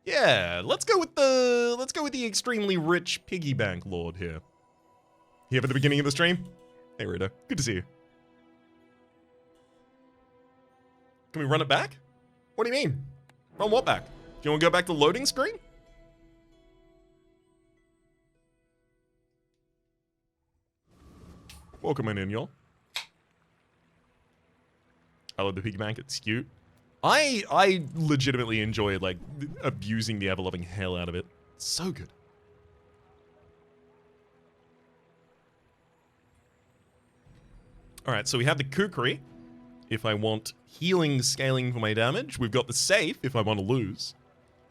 Yeah, let's go with the extremely rich piggy bank lord here. Here for the beginning of the stream? Hey Rita, good to see you. Can we run it back? What do you mean? Run what back? Do you want to go back to loading screen? Welcome in, y'all. I love the piggy bank, it's cute. I legitimately enjoy, like, abusing the ever-loving hell out of it. It's so good. Alright, so we have the kukri, if I want healing scaling for my damage. We've got the safe, if I want to lose.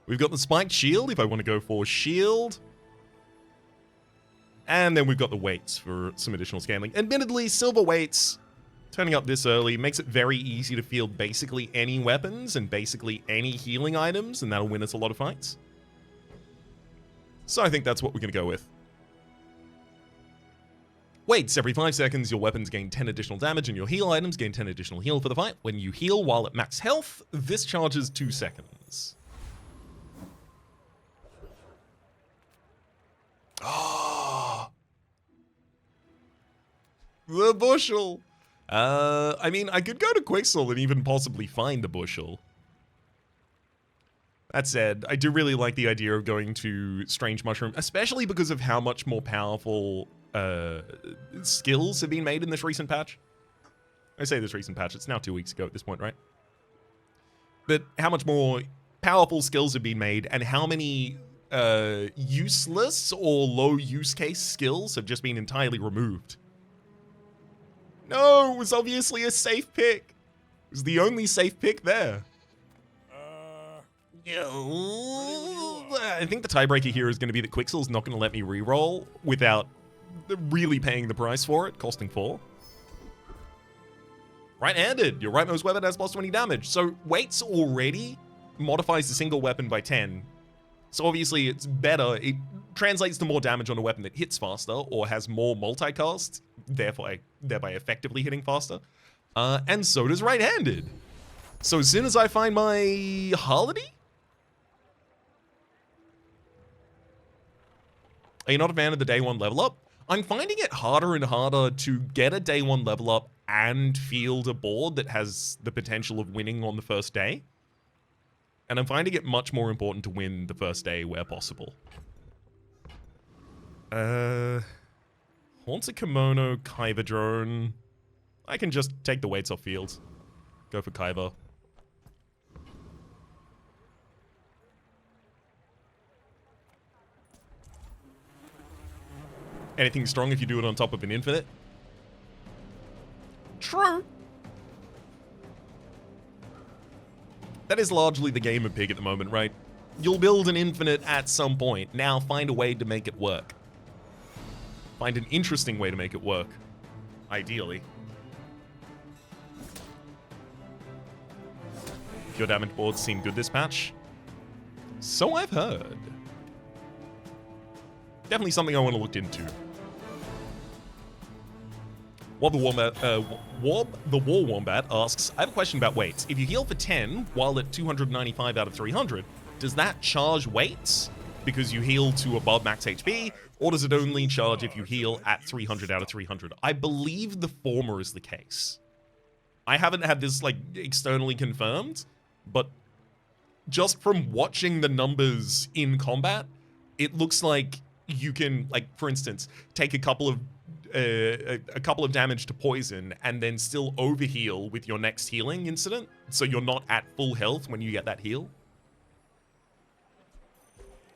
We've got the spiked shield, if I want to go for shield. And then we've got the weights for some additional scaling. Admittedly, silver weights turning up this early makes it very easy to field basically any weapons and basically any healing items, and that'll win us a lot of fights. So I think that's what we're going to go with. Weights. Every 5 seconds, your weapons gain 10 additional damage, and your heal items gain 10 additional heal for the fight. When you heal while at max health, this charges 2 seconds. Ah, the bushel. I mean, I could go to Quixel and even possibly find a bushel. That said, I do really like the idea of going to Strange Mushroom, especially because of how much more powerful skills have been made in this recent patch. I say this recent patch, it's now 2 weeks ago at this point, right? But how much more powerful skills have been made, and how many useless or low use case skills have just been entirely removed. No, it was obviously a safe pick. It was the only safe pick there. I think the tiebreaker here is going to be that Quixel's not going to let me reroll without really paying the price for it, costing 4. Right-handed. Your rightmost weapon has plus 20 damage. So weights already modifies the single weapon by 10. So obviously it's better. It translates to more damage on a weapon that hits faster or has more multicast, thereby effectively hitting faster. And so does right-handed. So as soon as I find my Holiday? Are you not a fan of the day 1 level up? I'm finding it harder and harder to get a day 1 level up and field a board that has the potential of winning on the first day. And I'm finding it much more important to win the first day where possible. Haunted Kimono, Kyber Drone. I can just take the weights off field. Go for Kyber. Anything strong if you do it on top of an infinite? True. That is largely the game of Pig at the moment, right? You'll build an infinite at some point. Now find a way to make it work. Find an interesting way to make it work. Ideally. Your damage boards seem good this patch. So I've heard. Definitely something I want to look into. Wob the War Wombat asks, I have a question about weights. If you heal for 10 while at 295 out of 300, does that charge weights because you heal to above max HP, or does it only charge if you heal at 300 out of 300? I believe the former is the case. I haven't had this like externally confirmed, but just from watching the numbers in combat, it looks like you can, like, for instance, take a couple of damage to poison and then still overheal with your next healing incident, so you're not at full health when you get that heal.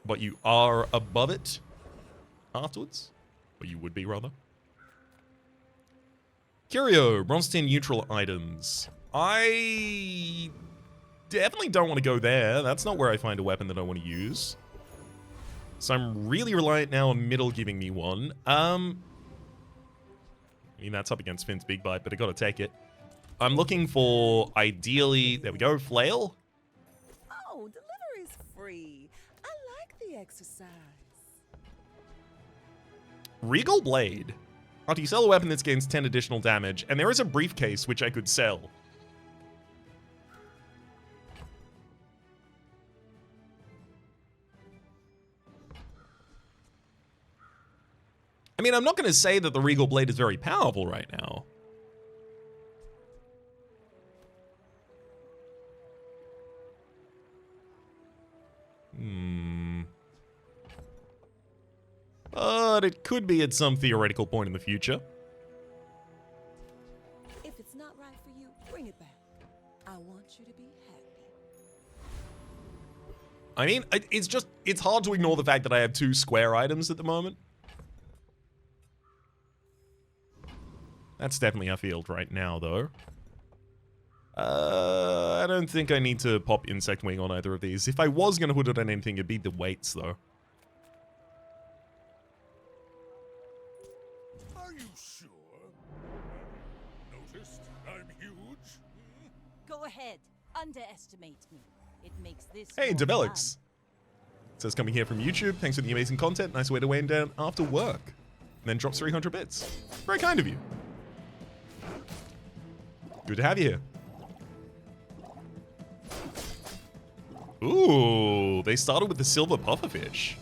But you are above it afterwards. Or you would be, rather. Curio, Bronstein neutral items. I definitely don't want to go there. That's not where I find a weapon that I want to use. So I'm really reliant now on middle giving me one. I mean, that's up against Finn's Big Bite, but I gotta take it. I'm looking for, ideally, there we go, Flail. Oh, delivery's free. I like the exercise. Regal Blade. After you sell a weapon, this gains 10 additional damage, and there is a briefcase which I could sell. I mean, I'm not going to say that the Regal Blade is very powerful right now. But it could be at some theoretical point in the future. If it's not right for you, bring it back. I want you to be happy. I mean, it's hard to ignore the fact that I have 2 square items at the moment. That's definitely our field right now, though. I don't think I need to pop Insect Wing on either of these. If I was going to put it on anything, it'd be the weights, though. Are you sure? Noticed I'm huge? Go ahead. Underestimate me. It makes this Hey, more Develix. fun. It says coming here from YouTube. Thanks for the amazing content. Nice way to wind down after work. And then drops 300 bits. Very kind of you. Good to have you here. Ooh, they started with the silver pufferfish.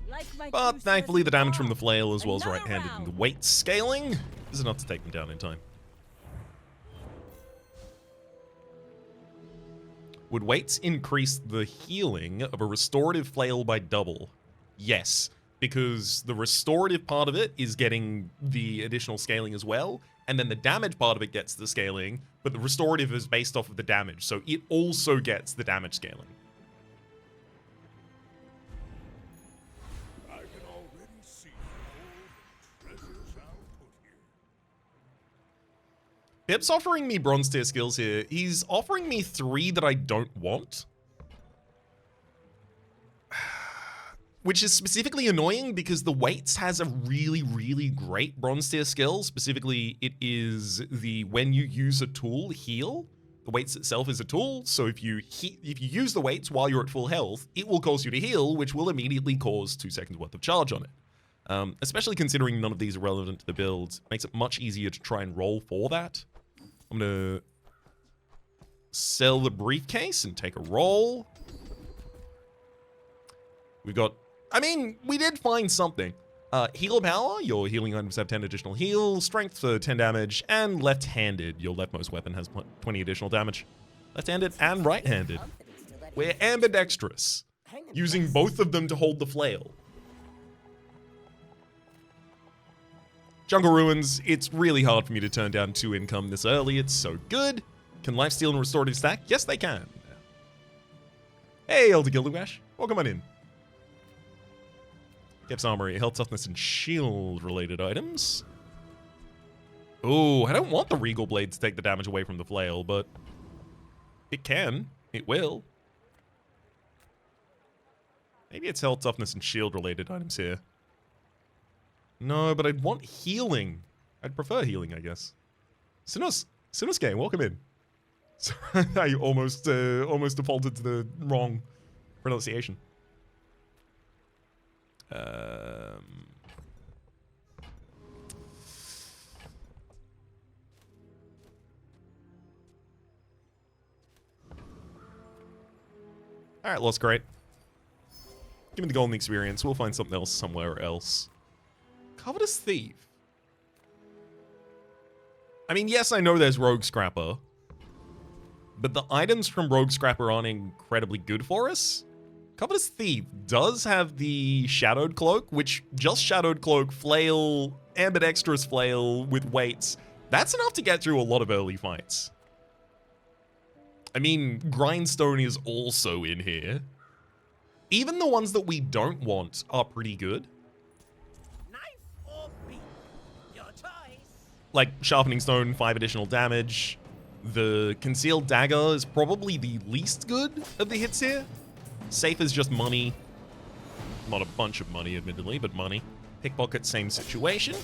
Like my But two thankfully the swords damage from the fall. flail as well as Another right-handed and the round. weight scaling is enough to take them down in time. Would weights increase the healing of a restorative flail by double? Yes, because the restorative part of it is getting the additional scaling as well, and then the damage part of it gets the scaling, but the restorative is based off of the damage, so it also gets the damage scaling. I can already see all the treasures I'll put here. Pip's offering me bronze tier skills here. He's offering me 3 that I don't want. Which is specifically annoying because the weights has a really, really great bronze tier skill. Specifically, it is the when you use a tool, heal. The weights itself is a tool, so if you use the weights while you're at full health, it will cause you to heal, which will immediately cause 2 seconds worth of charge on it. Especially considering none of these are relevant to the build, makes it much easier to try and roll for that. I'm gonna sell the briefcase and take a roll. We've got, I mean, we did find something. Healer power, your healing items have 10 additional heal, strength for 10 damage, and left-handed, your leftmost weapon has 20 additional damage. Left-handed and right-handed. We're ambidextrous, using both of them to hold the flail. Jungle Ruins, it's really hard for me to turn down 2 income this early, it's so good. Can lifesteal and restorative stack? Yes, they can. Hey, Elder Gilgamesh, welcome on in. Kep's Armory, health, toughness, and shield-related items. Oh, I don't want the Regal Blade to take the damage away from the flail, but it can. It will. Maybe it's health, toughness, and shield-related items here. No, but I'd want healing. I'd prefer healing, I guess. Sinusuke, welcome in. Sorry, I almost defaulted to the wrong pronunciation. Alright, Lost Great. Give me the golden experience. We'll find something else somewhere else. Covetous Thief. I mean, yes, I know there's Rogue Scrapper. But the items from Rogue Scrapper aren't incredibly good for us. Covetous Thief does have the Shadowed Cloak, which just Shadowed Cloak, Flail, Ambidextrous Flail with weights. That's enough to get through a lot of early fights. I mean, Grindstone is also in here. Even the ones that we don't want are pretty good. Knife or beak? Your choice. Like, Sharpening Stone, 5 additional damage. The Concealed Dagger is probably the least good of the hits here. Safe is just money. Not a bunch of money, admittedly, but money. Pickpocket, same situation.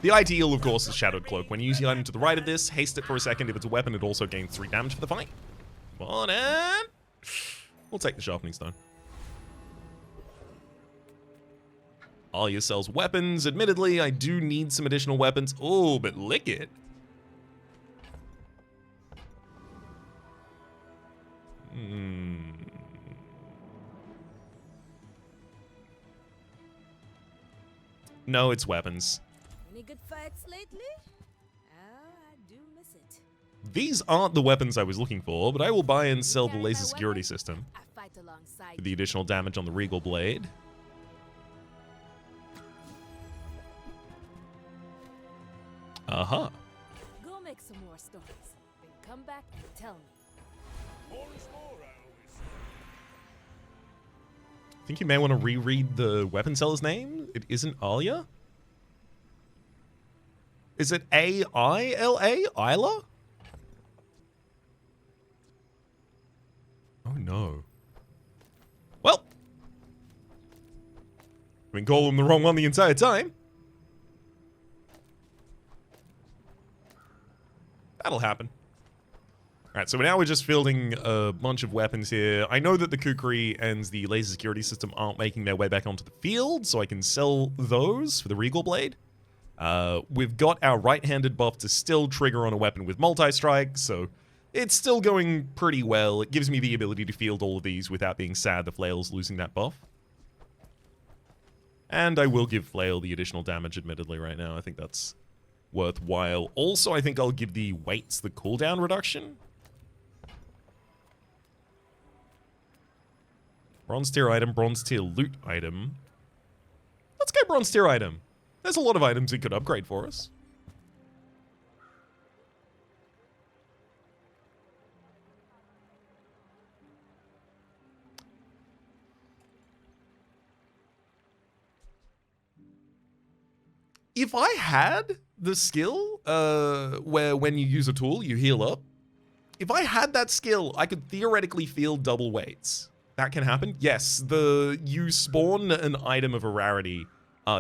The ideal, of course, is Shadowed Cloak. When you use the item to the right of this, haste it for a second. If it's a weapon, it also gains 3 damage for the fight. Come on, and we'll take the Sharpening Stone. Alia sells weapons. Admittedly, I do need some additional weapons. Oh, but lick it. No, it's weapons. Any good fights lately? Oh, I do miss it. These aren't the weapons I was looking for, but I will buy and sell the Carry laser my security weapon? system I fight alongside for the additional damage on the Regal Blade. Uh-huh. Go make some more stories. Then come back and tell me. More is more, I always say. I think you may want to reread the weapon seller's name. It isn't Alia? Is it A-I-L-A? Isla? Oh no. Well, I've been calling the wrong one the entire time. That'll happen. Alright, so now we're just fielding a bunch of weapons here. I know that the Kukri and the laser security system aren't making their way back onto the field, so I can sell those for the Regal Blade. We've got our right-handed buff to still trigger on a weapon with multi-strike, so it's still going pretty well. It gives me the ability to field all of these without being sad the Flail's losing that buff. And I will give Flail the additional damage, admittedly, right now. I think that's worthwhile. Also, I think I'll give the weights the cooldown reduction. Bronze tier item, bronze tier loot item. Let's go bronze tier item. There's a lot of items it could upgrade for us. If I had the skill where when you use a tool, you heal up. If I had that skill, I could theoretically field double weights. That can happen. Yes, you spawn an item of a rarity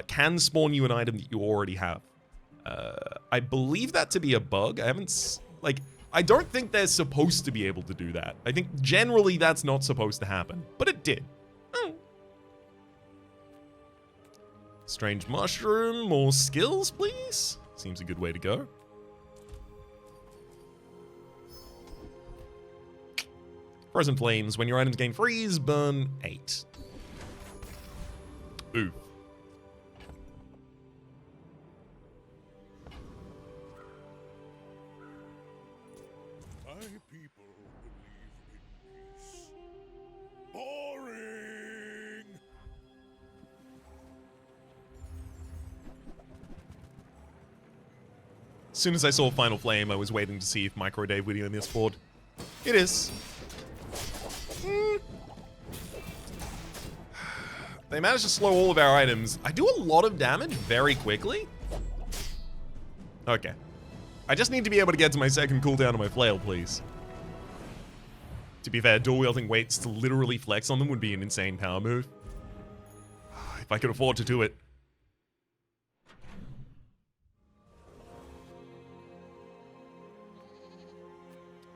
can spawn you an item that you already have. I believe that to be a bug. I don't think they're supposed to be able to do that. I think generally that's not supposed to happen, but it did. Strange mushroom, more skills, please. Seems a good way to go. Frozen Flames. When your items gain freeze, burn 8. Ooh. My people believe in peace. Boring! As soon as I saw Final Flame, I was waiting to see if Micro Dave would be on this board. It is. They managed to slow all of our items. I do a lot of damage very quickly. Okay. I just need to be able to get to my second cooldown on my flail, please. To be fair, dual wielding weights to literally flex on them would be an insane power move. If I could afford to do it.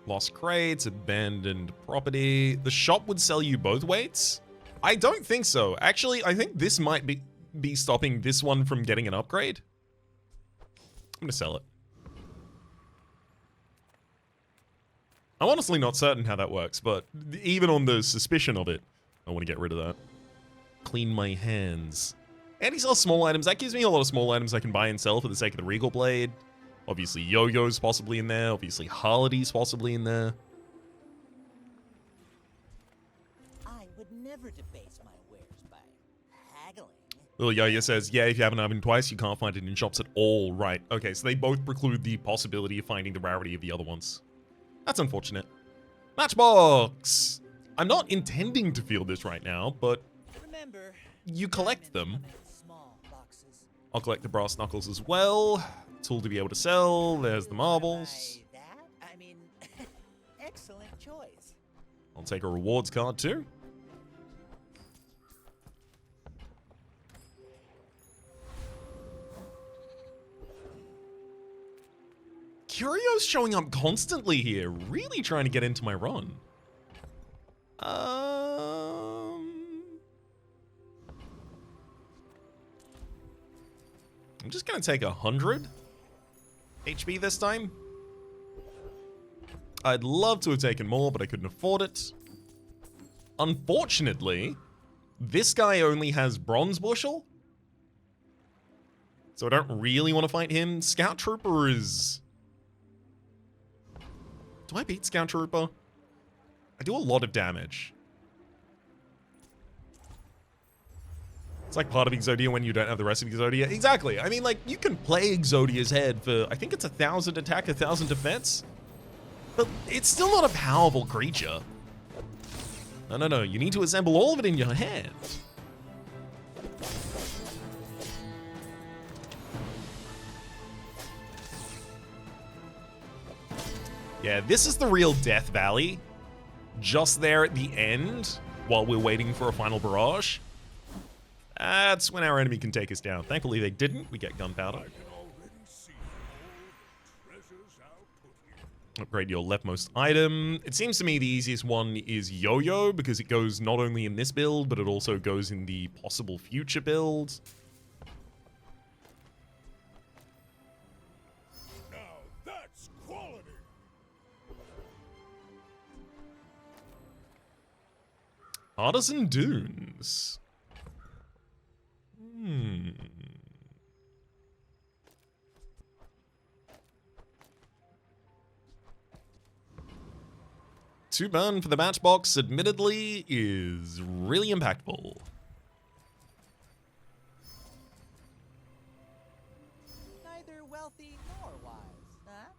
Lost crates, abandoned property. The shop would sell you both weights? I don't think so. Actually, I think this might be stopping this one from getting an upgrade. I'm gonna sell it. I'm honestly not certain how that works, but even on the suspicion of it, I want to get rid of that. Clean my hands. And he sells small items. That gives me a lot of small items I can buy and sell for the sake of the Regal Blade. Obviously, Yo-Yo's possibly in there. Obviously, Harledy's possibly in there. I would never debase my wares by haggling. Little Yo-Yo says, yeah, if you haven't opened twice, you can't find it in shops at all. Right. Okay, so they both preclude the possibility of finding the rarity of the other ones. That's unfortunate. Matchbox! I'm not intending to field this right now, but Remember, you collect them. diamonds come in small boxes. I'll collect the brass knuckles as well. Tool to be able to sell. There's the marbles. By that, I mean, excellent choice. I'll take a rewards card too. Curio's showing up constantly here, really trying to get into my run. I'm just gonna take 100 HP this time. I'd love to have taken more, but I couldn't afford it. Unfortunately, this guy only has bronze bushel. So I don't really want to fight him. Scout Trooper is... Do I beat Scout Trooper? I do a lot of damage. It's like part of Exodia when you don't have the rest of Exodia. Exactly. I mean, like, you can play Exodia's head for, I think it's 1,000 attack, 1,000 defense. But it's still not a powerful creature. No. You need to assemble all of it in your hand. Yeah, this is the real Death Valley. Just there at the end, while we're waiting for a final barrage. That's when our enemy can take us down. Thankfully they didn't. We get gunpowder. I can already see all the treasures I'll put here. Upgrade your leftmost item. It seems to me the easiest one is Yo-Yo, because it goes not only in this build, but it also goes in the possible future build. Now that's quality. Artisan Dunes. Two burn for the matchbox, admittedly, is really impactful. Neither wealthy nor wise, huh?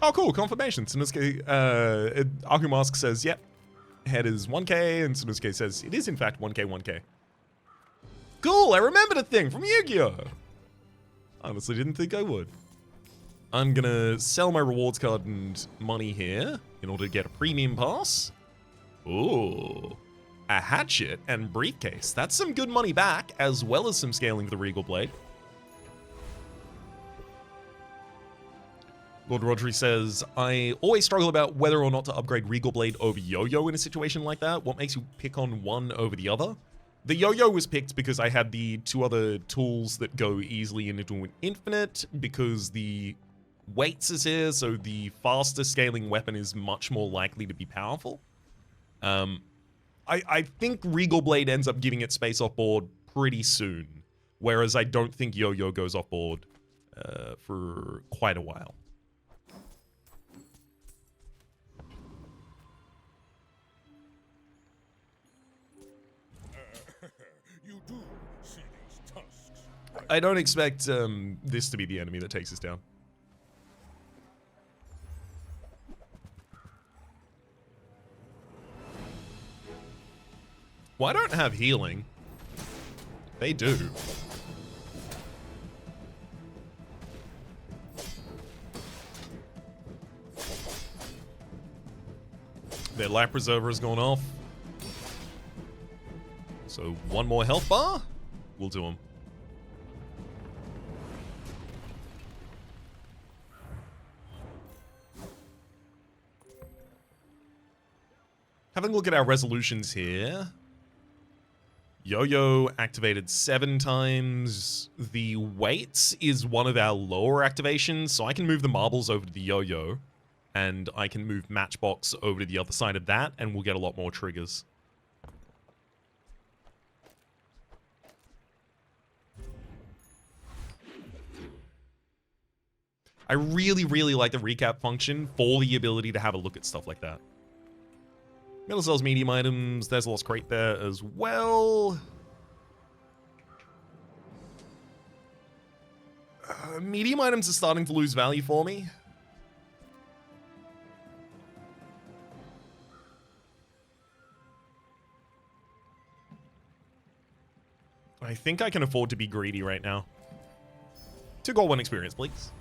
Oh, cool. Confirmation. Sanosuke, Akumask says, yep. Head is 1k, and Sanosuke says, it is in fact 1k, 1k. Cool, I remembered a thing from Yu-Gi-Oh! Honestly, didn't think I would. I'm gonna sell my rewards card and money here in order to get a premium pass. Ooh. A hatchet and briefcase. That's some good money back, as well as some scaling for the Regal Blade. Lord Rodri says, I always struggle about whether or not to upgrade Regal Blade over Yo-Yo in a situation like that. What makes you pick on one over the other? The Yo-Yo was picked because I had the two other tools that go easily into an infinite, because the weights is here, so the faster scaling weapon is much more likely to be powerful. I think Regal Blade ends up giving it space off board pretty soon, whereas I don't think Yo-Yo goes off board for quite a while. You do see these tusks. I don't expect this to be the enemy that takes us down. Well, I don't have healing. They do. Their life preserver has gone off. So one more health bar, we'll do them. Having a look at our resolutions here. Yo-Yo activated 7 times. The weights is one of our lower activations, so I can move the marbles over to the Yo-Yo, and I can move Matchbox over to the other side of that, and we'll get a lot more triggers. I really, really like the recap function for the ability to have a look at stuff like that. Metal sells medium items. There's a lost crate there as well. Medium items are starting to lose value for me. I think I can afford to be greedy right now. 2 gold, 1 experience, please.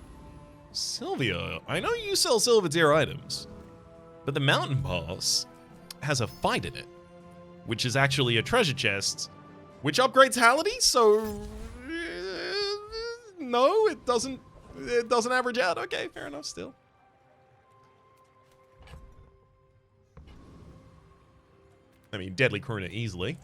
Sylvia, I know you sell silver tier items, but the Mountain Pass has a fight in it, which is actually a treasure chest, which upgrades Halliday, so no, it doesn't average out. Okay, fair enough still. I mean, Deadly Karuna easily.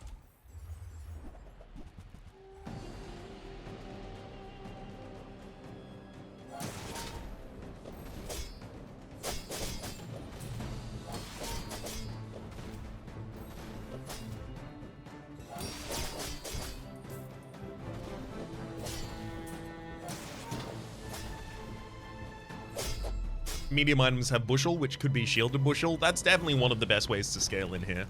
medium items have bushel, which could be shielded bushel. That's definitely one of the best ways to scale in here.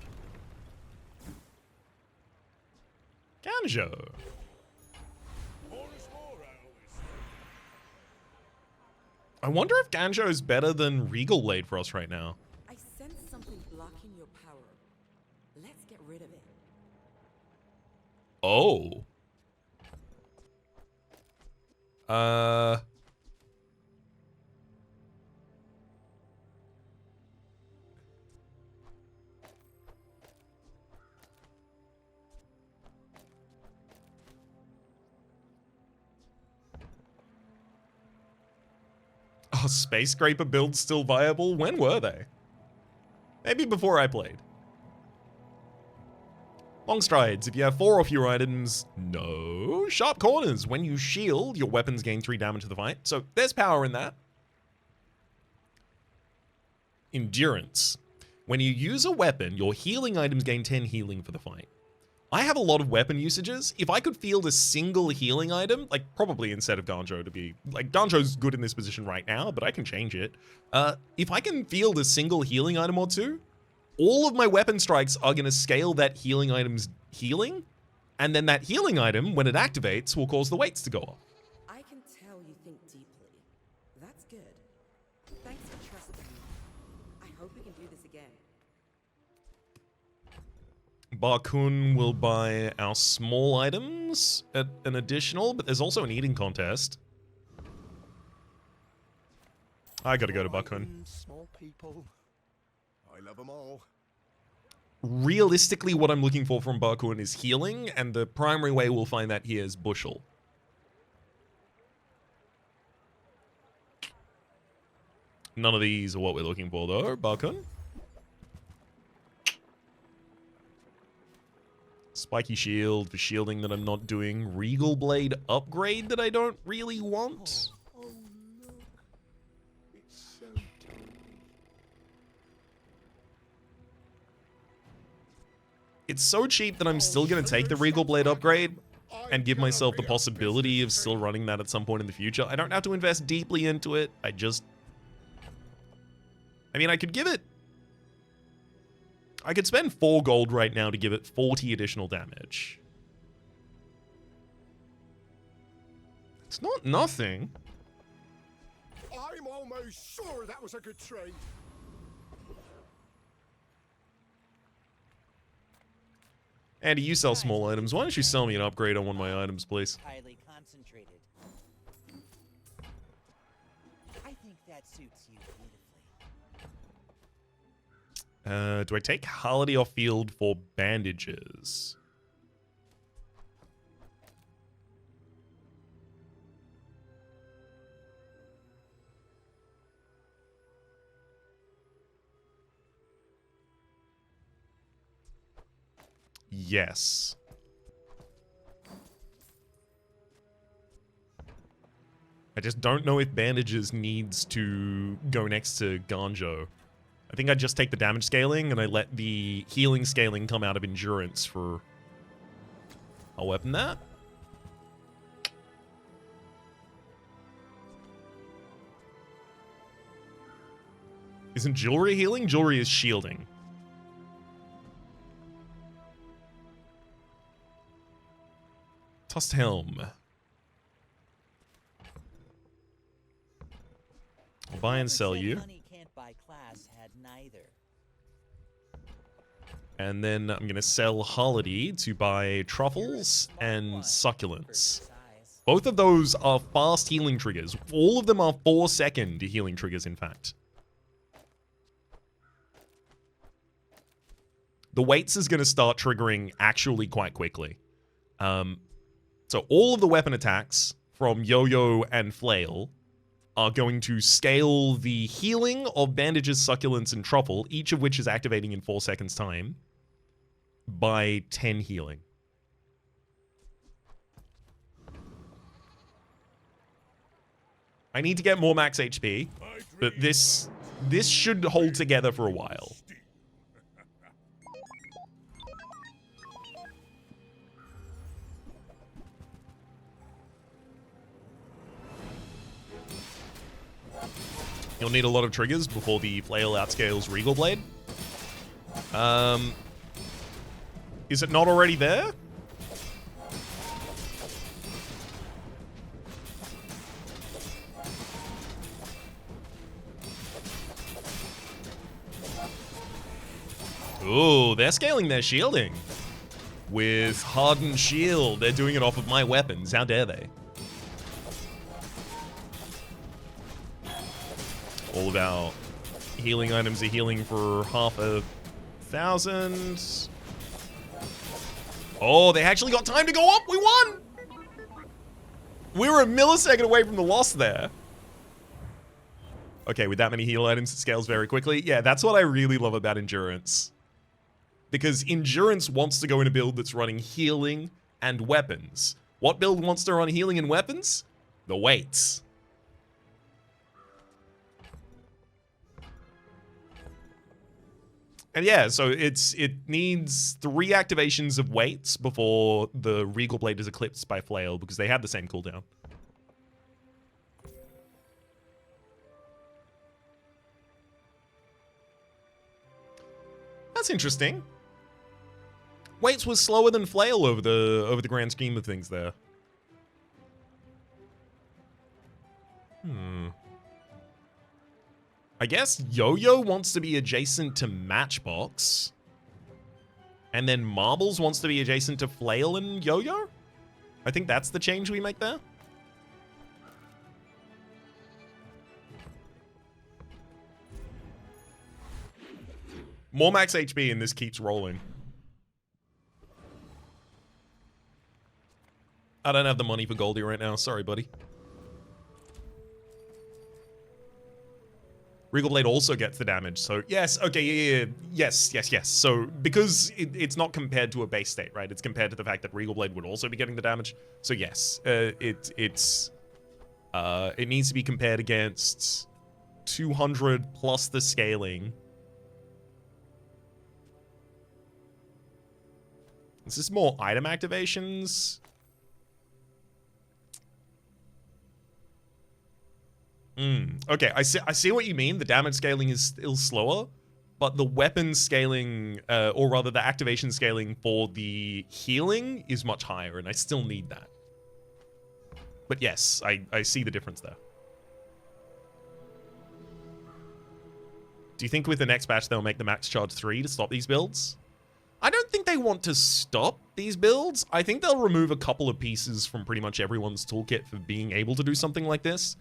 Ganjo. More is more, I always say. I wonder if Ganjo is better than Regal Blade for us right now. I sense something blocking your power. Let's get rid of it. Oh. Oh, Space Scraper builds still viable? When were they? Maybe before I played. Long strides. If you have 4 off your items, no. Sharp corners. When you shield, your weapons gain 3 damage to the fight. So there's power in that. Endurance. When you use a weapon, your healing items gain 10 healing for the fight. I have a lot of weapon usages. If I could field a single healing item, like probably instead of Ganjo to be, like Ganjo's good in this position right now, but I can change it. If I can field a single healing item or two, all of my weapon strikes are going to scale that healing item's healing, and then that healing item, when it activates, will cause the weights to go up. I can tell you think deeply. That's good. Thanks for trusting me. I hope we can do this again. Barkun will buy our small items at an additional, but there's also an eating contest. I gotta go to Barkun. Small people. I love them all. Realistically, what I'm looking for from Barkun is healing, and the primary way we'll find that here is bushel. None of these are what we're looking for, though, Barkun. Spiky shield for shielding that I'm not doing. Regal Blade upgrade that I don't really want. Oh, look. It's so tiny. It's so cheap that I'm still going to take the Regal Blade upgrade and give myself the possibility of still running that at some point in the future. I don't have to invest deeply into it. I mean, I could give it... I could spend 4 gold right now to give it 40 additional damage. It's not nothing. I'm almost sure that was a good trade. Andy, you sell small items. Why don't you sell me an upgrade on one of my items, please? Highly concentrated. I think that suits you beautifully. Do I take Holiday off field for bandages? Yes. I just don't know if bandages needs to go next to Ganjo. I think I just take the damage scaling and I let the healing scaling come out of endurance for a weapon that. Isn't jewelry healing? Jewelry is shielding. Tossed helm. I'll buy and sell you. Money can't buy class had neither. And then I'm going to sell Holiday to buy truffles and succulents. Both of those are fast healing triggers. All of them are 4-second healing triggers, in fact. The weights is going to start triggering actually quite quickly. So all of the weapon attacks from Yo-Yo and Flail are going to scale the healing of bandages, succulents, and truffle, each of which is activating in 4 seconds time, by 10 healing. I need to get more max HP, but this should hold together for a while. You'll need a lot of triggers before the flail outscales Regal Blade. Is it not already there? Ooh, they're scaling their shielding. With Hardened Shield, they're doing it off of my weapons. How dare they? All of our healing items are healing for 500,000. Oh, they actually got time to go up. We won! We were a millisecond away from the loss there. Okay, with that many heal items, it scales very quickly. Yeah, that's what I really love about Endurance. Because Endurance wants to go in a build that's running healing and weapons. What build wants to run healing and weapons? The weights. And yeah, so it needs 3 activations of weights before the Regal Blade is eclipsed by Flail, because they have the same cooldown. That's interesting. Weights was slower than Flail over the grand scheme of things there. I guess Yo-Yo wants to be adjacent to Matchbox. And then Marbles wants to be adjacent to Flail and Yo-Yo? I think that's the change we make there. More max HP and this keeps rolling. I don't have the money for Goldie right now. Sorry, buddy. Regal Blade also gets the damage, so yes, okay, yeah. Yes. So, because it's not compared to a base state, right? It's compared to the fact that Regal Blade would also be getting the damage. So yes, it needs to be compared against 200 plus the scaling. Is this more item activations? Okay, I see what you mean. The damage scaling is still slower, but the weapon scaling, or rather the activation scaling for the healing is much higher, and I still need that. But yes, I see the difference there. Do you think with the next patch they'll make the max charge 3 to stop these builds? I don't think they want to stop these builds. I think they'll remove a couple of pieces from pretty much everyone's toolkit for being able to do something like this.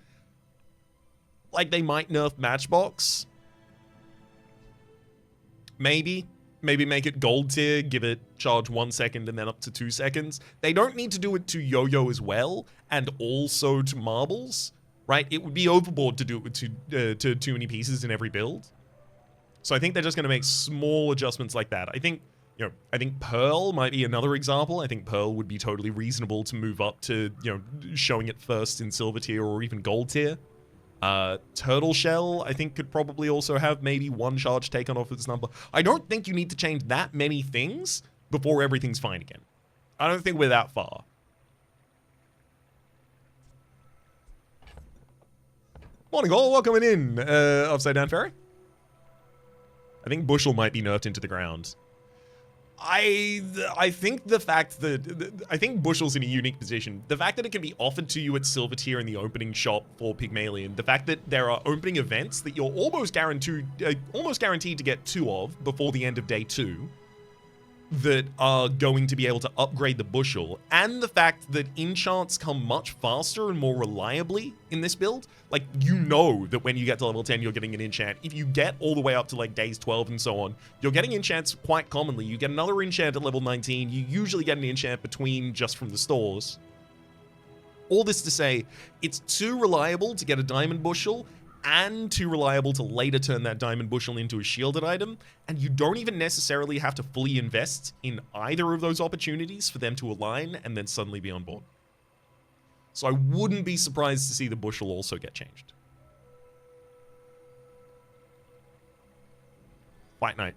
Like, they might nerf Matchbox. Maybe make it gold tier, give it charge 1 second and then up to 2 seconds. They don't need to do it to Yo-Yo as well, and also to Marbles, right? It would be overboard to do it with too many pieces in every build. So I think they're just going to make small adjustments like that. I think Pearl might be another example. I think Pearl would be totally reasonable to move up to, showing it first in silver tier or even gold tier. Turtle Shell, I think, could probably also have maybe 1 charge taken off its number. I don't think you need to change that many things before everything's fine again. I don't think we're that far. Morning all, welcome in, Upside Down Fairy. I think Bushel might be nerfed into the ground. I think the fact that I think Bushel's in a unique position. The fact that it can be offered to you at silver tier in the opening shop for Pygmalion, the fact that there are opening events that you're almost guaranteed to get 2 of before the end of day 2 that are going to be able to upgrade the Bushel, and the fact that enchants come much faster and more reliably in this build. Like, that when you get to level 10, you're getting an enchant. If you get all the way up to like days 12 and so on, you're getting enchants quite commonly. You get another enchant at level 19. You usually get an enchant between just from the stores. All this to say, it's too reliable to get a diamond Bushel, and too reliable to later turn that diamond Bushel into a shielded item, and you don't even necessarily have to fully invest in either of those opportunities for them to align and then suddenly be on board. So I wouldn't be surprised to see the Bushel also get changed. Fight Night.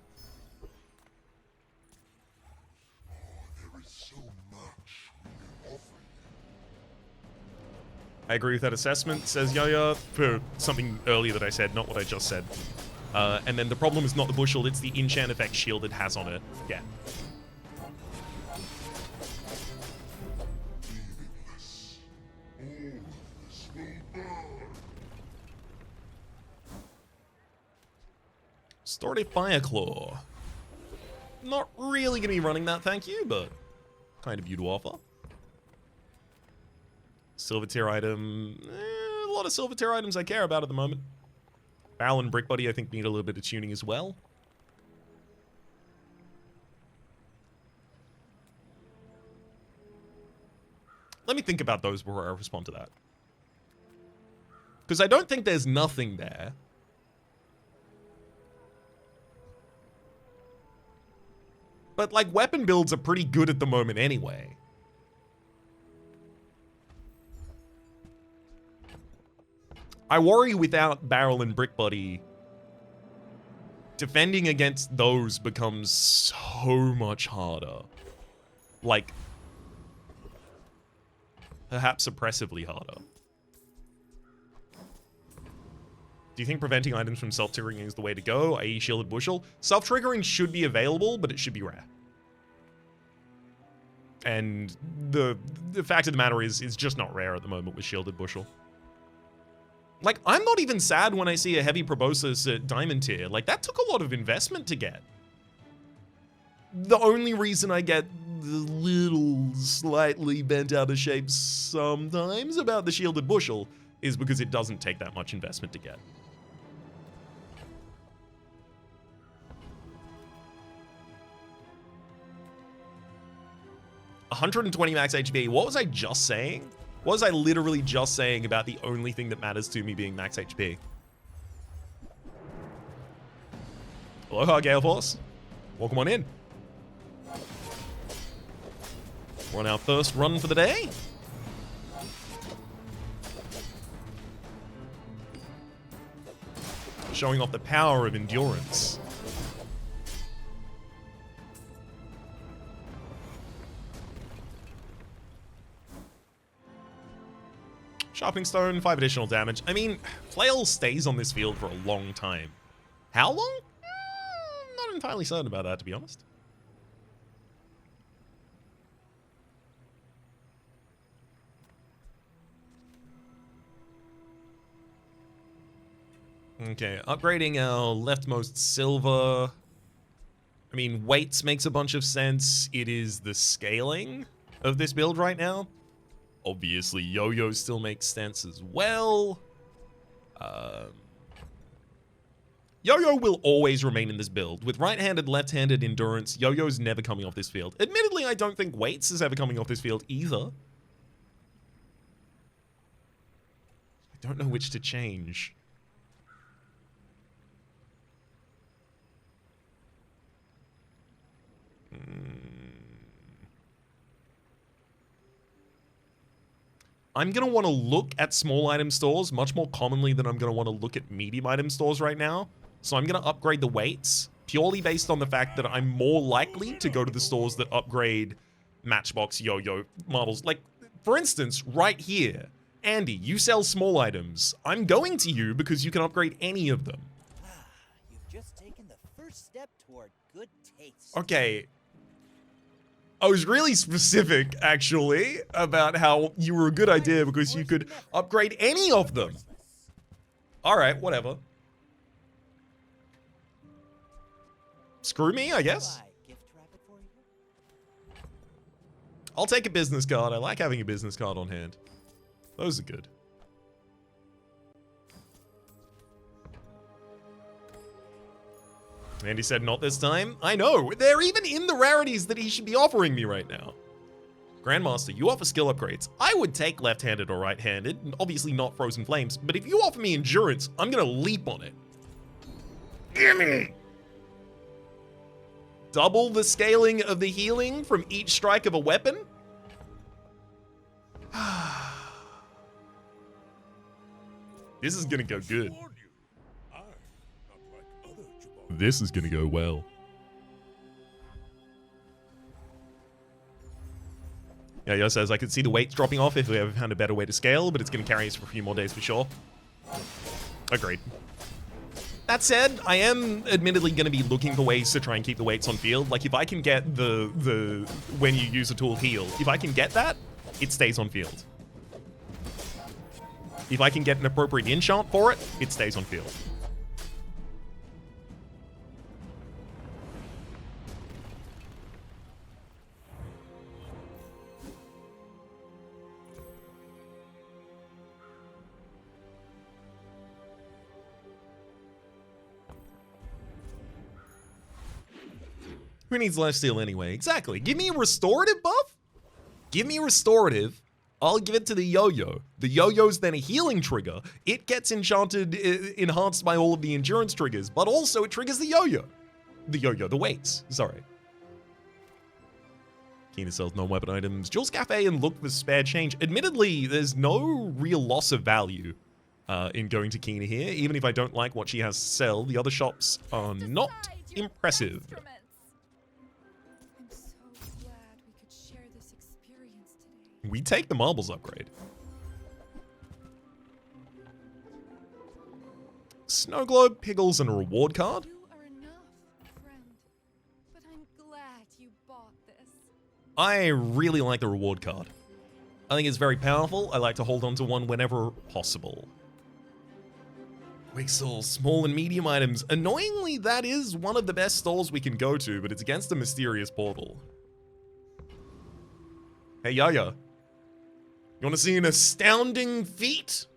There is so much we can offer I agree with that assessment, says Yaya, for something earlier that I said, not what I just said. And then the problem is not the bushel, it's the enchant effect shield it has on it. Yeah. Stored a Fireclaw. Not really going to be running that, thank you, but kind of you to offer. Silver tier item. A lot of silver tier items I care about at the moment. Barrel and Brick Buddy, I think, need a little bit of tuning as well. Let me think about those before I respond to that. Because I don't think there's nothing there. But, like, weapon builds are pretty good at the moment anyway. I worry without Barrel and Brick Buddy, defending against those becomes so much harder. Like, perhaps oppressively harder. Do you think preventing items from self-triggering is the way to go, i.e. Shielded Bushel? Self-triggering should be available, but it should be rare. And the fact of the matter is, it's just not rare at the moment with Shielded Bushel. Like, I'm not even sad when I see a heavy proboscis at Diamond tier. Like, that took a lot of investment to get. The only reason I get the little slightly bent out of shape sometimes about the Shielded Bushel is because it doesn't take that much investment to get. $120 max HP. What was I just saying? What was I literally just saying about the only thing that matters to me being max HP? Aloha, Gale Force. Welcome on in. We're on our first run for the day. Showing off the power of endurance. Sharpening Stone, 5 additional damage. I mean, Flail stays on this field for a long time. How long? Not entirely certain about that, to be honest. Okay, upgrading our leftmost silver. I mean, weights makes a bunch of sense. It is the scaling of this build right now. Obviously, Yo-Yo still makes sense as well. Yo-Yo will always remain in this build. With right-handed, left-handed endurance, Yo-Yo's never coming off this field. Admittedly, I don't think weights is ever coming off this field either. I don't know which to change. I'm going to want to look at small item stores much more commonly than I'm going to want to look at medium item stores right now. So I'm going to upgrade the weights purely based on the fact that I'm more likely to go to the stores that upgrade Matchbox Yo-Yo models. Like, for instance, right here, Andy, you sell small items. I'm going to you because you can upgrade any of them. You've just taken the first step toward good taste. Okay. I was really specific, actually, about how you were a good idea because you could upgrade any of them. Alright, whatever. Screw me, I guess. I'll take a business card. I like having a business card on hand. Those are good. Andy said not this time. I know. They're even in the rarities that he should be offering me right now. Grandmaster, you offer skill upgrades. I would take left-handed or right-handed. Obviously not Frozen Flames. But if you offer me endurance, I'm going to leap on it. Gimme! Double the scaling of the healing from each strike of a weapon? This is going to go good. This is going to go well. Yo says, I could see the weights dropping off if we ever found a better way to scale, but it's going to carry us for a few more days for sure. Agreed. That said, I am admittedly going to be looking for ways to try and keep the weights on field. Like, if I can get the when you use a tool heal, if I can get that, it stays on field. If I can get an appropriate enchant for it, it stays on field. Who needs lifesteal anyway? Exactly. Give me a restorative buff. Give me a restorative. I'll give it to the yo-yo. The yo-yo's then a healing trigger. It gets enchanted, enhanced by all of the endurance triggers, but also it triggers the yo-yo. The weights. Sorry. Keener sells non-weapon items. Jules Cafe and look for spare change. Admittedly, there's no real loss of value in going to Keener here. Even if I don't like what she has to sell, the other shops are not impressive. We take the marbles upgrade. Snow globe, pickles, and a reward card. You are enough, friend. But I'm glad you bought this. I really like the reward card. I think it's very powerful. I like to hold on to one whenever possible. Quick stall, small and medium items. Annoyingly, that is one of the best stalls we can go to, but it's against a mysterious portal. Hey, Yaya. You want to see an astounding feat?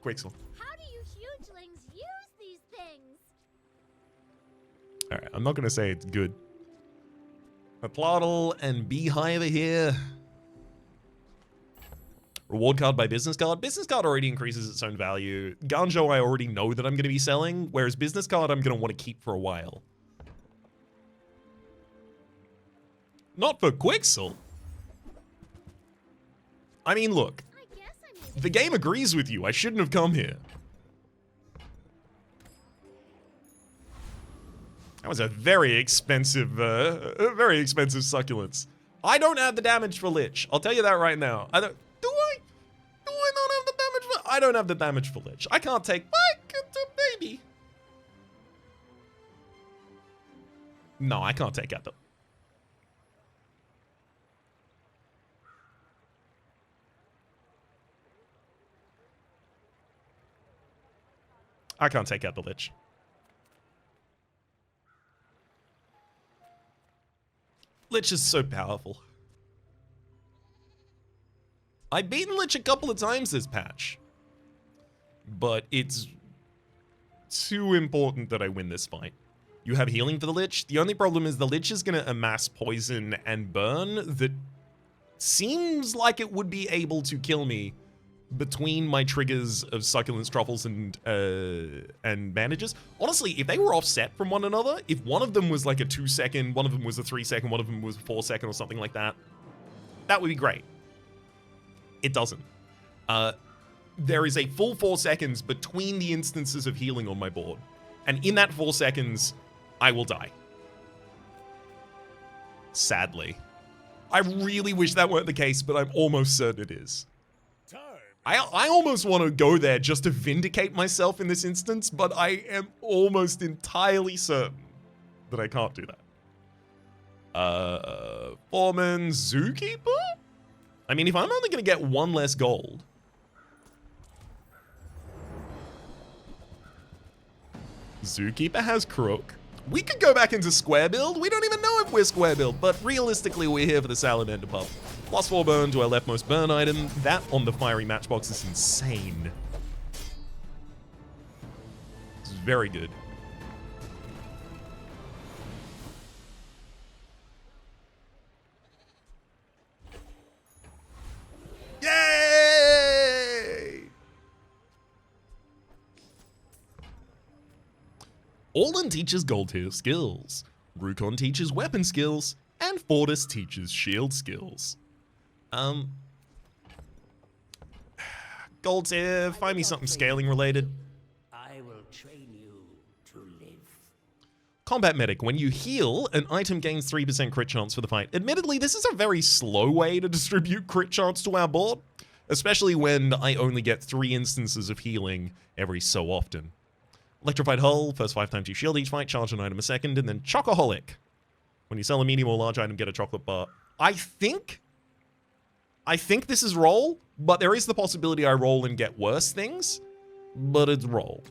Quixel. How do you hugelings use these things? Alright, I'm not going to say it's good. Maplotl and Beehive are here. Reward card by business card. Business card already increases its own value. Ganjo I already know that I'm going to be selling, whereas business card I'm going to want to keep for a while. Not for Quixel. I mean, look. The game agrees with you. I shouldn't have come here. That was a very expensive succulence. I don't have the damage for Lich. I'll tell you that right now. I don't. Do I? Do I not have the damage for? I don't have the damage for Lich. I can't take my baby. No, I can't take out the. I can't take out the Lich. Lich is so powerful. I've beaten Lich a couple of times this patch, but it's too important that I win this fight. You have healing for the Lich. The only problem is the Lich is going to amass poison and burn that seems like it would be able to kill me between my triggers of succulents, truffles, and bandages. Honestly, if they were offset from one another, if one of them was like a 2-second, one of them was a 3-second, one of them was a 4-second or something like that, that would be great. It doesn't. There is a full 4 seconds between the instances of healing on my board. And in that 4 seconds, I will die. Sadly. I really wish that weren't the case, but I'm almost certain it is. I almost want to go there just to vindicate myself in this instance, but I am almost entirely certain that I can't do that. Foreman, Zookeeper? I mean, if I'm only going to get one less gold. Zookeeper has Crook. We could go back into square build. We don't even know if we're square build, but realistically, we're here for the Salamander buff. +4 burn to our leftmost burn item. That on the fiery matchbox is insane. This is very good. Yay! Alden teaches gold tier skills. Rukon teaches weapon skills. And Fortis teaches shield skills. Gold tier, find me something scaling related. I will train you to live. Combat Medic. When you heal, an item gains 3% crit chance for the fight. Admittedly, this is a very slow way to distribute crit chance to our board, especially when I only get 3 instances of healing every so often. Electrified Hull, first 5 times you shield each fight, charge an item a second, and then Chocoholic. When you sell a medium or large item, get a chocolate bar. I think this is roll, but there is the possibility I roll and get worse things, but it's roll.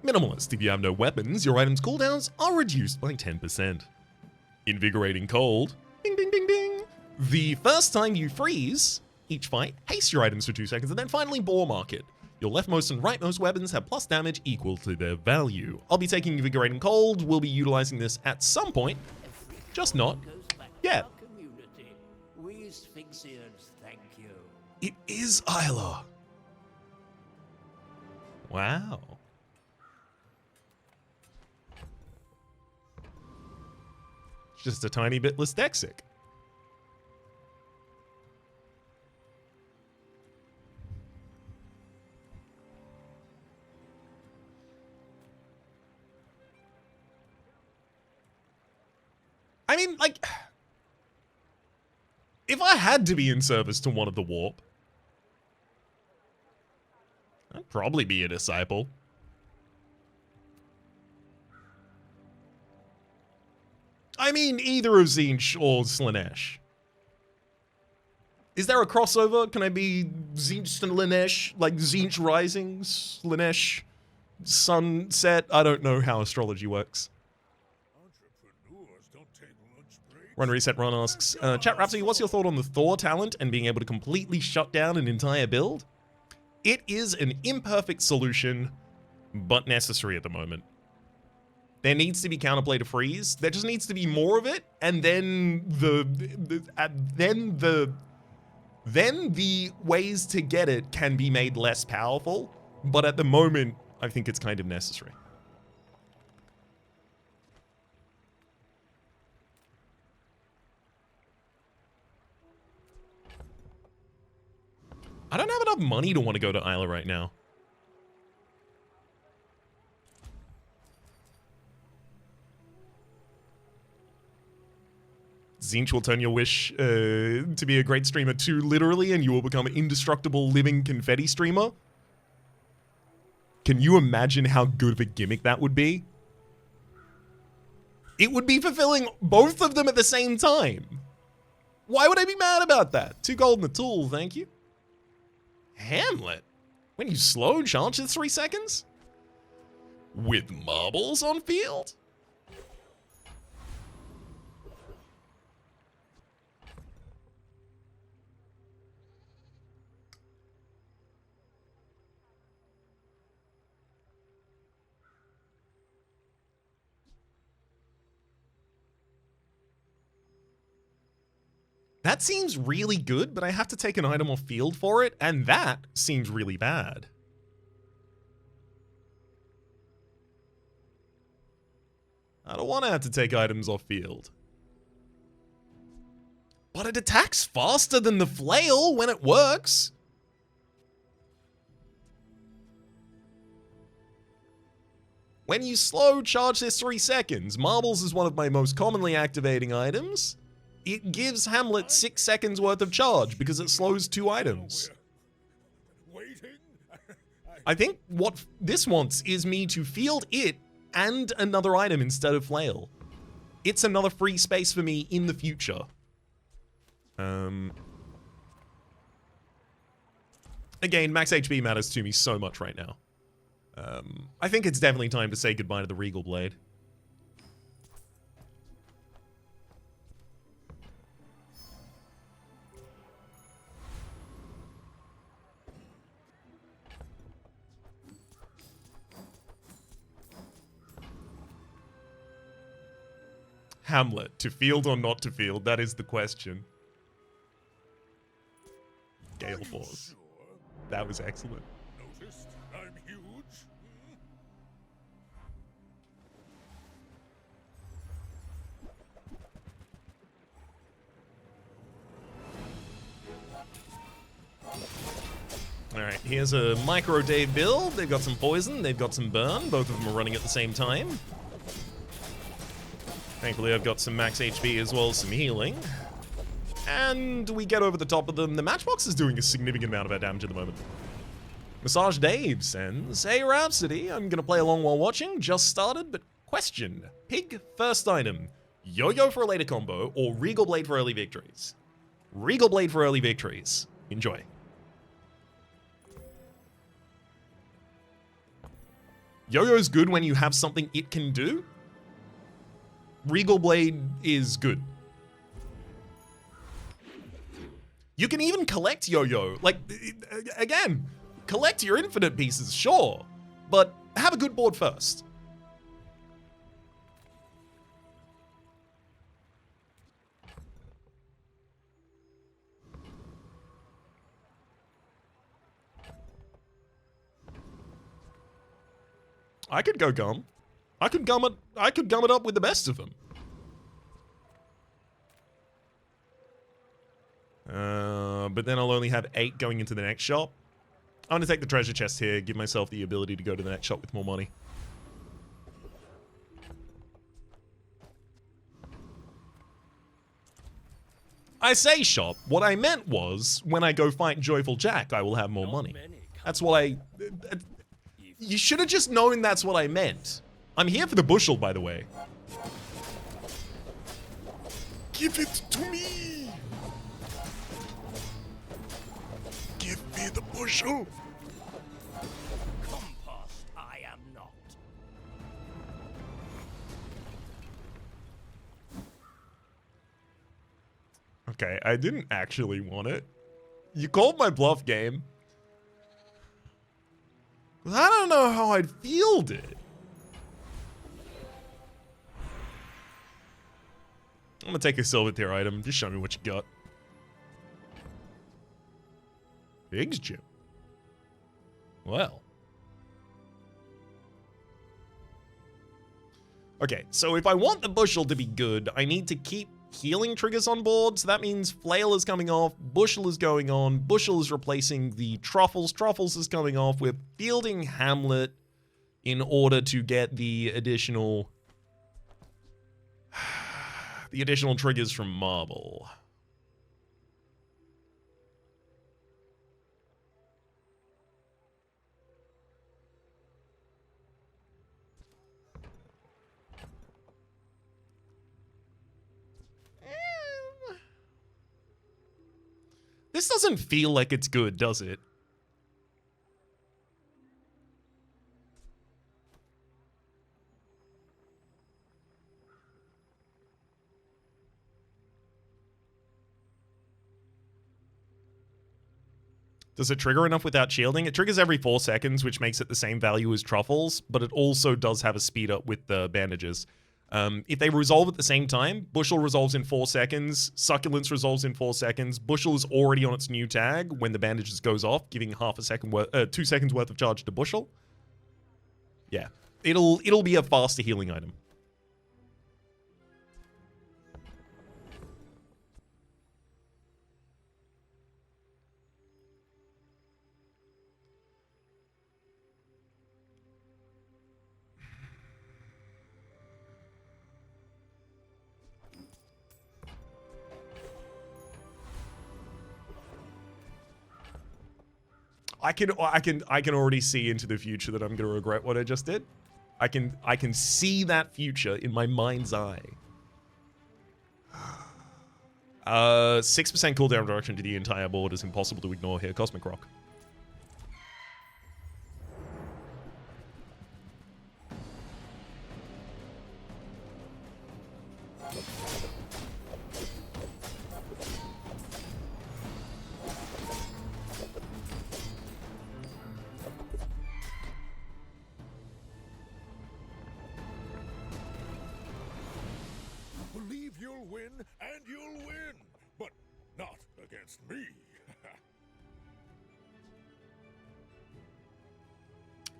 Minimalist. If you have no weapons, your item's cooldowns are reduced by 10%. Invigorating Cold. Bing, bing, bing, bing. The first time you freeze each fight, haste your items for 2 seconds, and then finally Bore Market. Your leftmost and rightmost weapons have plus damage equal to their value. I'll be taking Invigorating Cold. We'll be utilizing this at some point, just not yet. We Sphinxians thank you. It is Isla. Wow. Just a tiny bit less Dexic. I mean, like, if I had to be in service to one of the warp, I'd probably be a disciple. I mean, either of Tzeentch or Slaanesh. Is there a crossover? Can I be Tzeentch and Slaanesh? Like Tzeentch Rising, Slaanesh Sunset? I don't know how astrology works. Entrepreneurs don't take lunch breaks. Run Reset Run asks, Chat Rhapsody, what's your thought on the Thor talent and being able to completely shut down an entire build? It is an imperfect solution, but necessary at the moment. There needs to be counterplay to freeze. There just needs to be more of it, and then the ways to get it can be made less powerful. But at the moment, I think it's kind of necessary. I don't have enough money to want to go to Isla right now. Tzeentch will turn your wish to be a great streamer too literally, and you will become an indestructible living confetti streamer. Can you imagine how good of a gimmick that would be? It would be fulfilling both of them at the same time. Why would I be mad about that? 2 gold and a tool, thank you. Hamlet? When you slow charge in 3 seconds? With marbles on field? That seems really good, but I have to take an item off field for it, and that seems really bad. I don't want to have to take items off field. But it attacks faster than the flail when it works. When you slow charge this 3 seconds, marbles is one of my most commonly activating items. It gives Hamlet 6 seconds worth of charge because it slows 2 items. Waiting? I think what this wants is me to field it and another item instead of flail. It's another free space for me in the future. Again, max HP matters to me so much right now. I think it's definitely time to say goodbye to the Regal Blade. Hamlet, to field or not to field? That is the question. Gale Force. That was excellent. Noticed? I'm huge. Alright, here's a Micro Dave build. They've got some poison, they've got some burn. Both of them are running at the same time. Thankfully, I've got some max HP as well as some healing. And we get over the top of them. The Matchbox is doing a significant amount of our damage at the moment. Massage Dave sends, "Hey Rhapsody, I'm gonna play along while watching. Just started, but question. Pig first item. Yo-Yo for a later combo or Regal Blade for early victories?" Regal Blade for early victories. Enjoy. Yo-Yo's good when you have something it can do. Regal Blade is good. You can even collect Yo-Yo. Like, again, collect your infinite pieces, sure. But have a good board first. I could go gum. I could gum it up with the best of them. But then I'll only have 8 going into the next shop. I'm gonna take the treasure chest here, give myself the ability to go to the next shop with more money. I say shop. What I meant was, when I go fight Joyful Jack, I will have more money. That's what I... You should have just known that's what I meant. I'm here for the bushel, by the way. Give it to me! Give me the bushel! Compost, I am not. Okay, I didn't actually want it. You called my bluff, game. I don't know how I'd field it. I'm gonna take a silver tier item. Just show me what you got. Pigs Gym. Well. Okay, so if I want the bushel to be good, I need to keep healing triggers on board. So that means flail is coming off, bushel is going on, bushel is replacing the truffles, truffles is coming off. We're fielding Hamlet in order to get the additional triggers from Marble. This doesn't feel like it's good, does it? Does it trigger enough without shielding? It triggers every 4 seconds, which makes it the same value as Truffles, but it also does have a speed up with the bandages. If they resolve at the same time, Bushel resolves in 4 seconds, Succulence resolves in 4 seconds, Bushel is already on its new tag when the bandages goes off, giving 2 seconds worth of charge to Bushel. Yeah, it'll be a faster healing item. I can already see into the future that I'm gonna regret what I just did. I can see that future in my mind's eye. 6% cooldown reduction to the entire board is impossible to ignore here. Cosmic Rock. Believe you'll win, and you'll win, but not against me.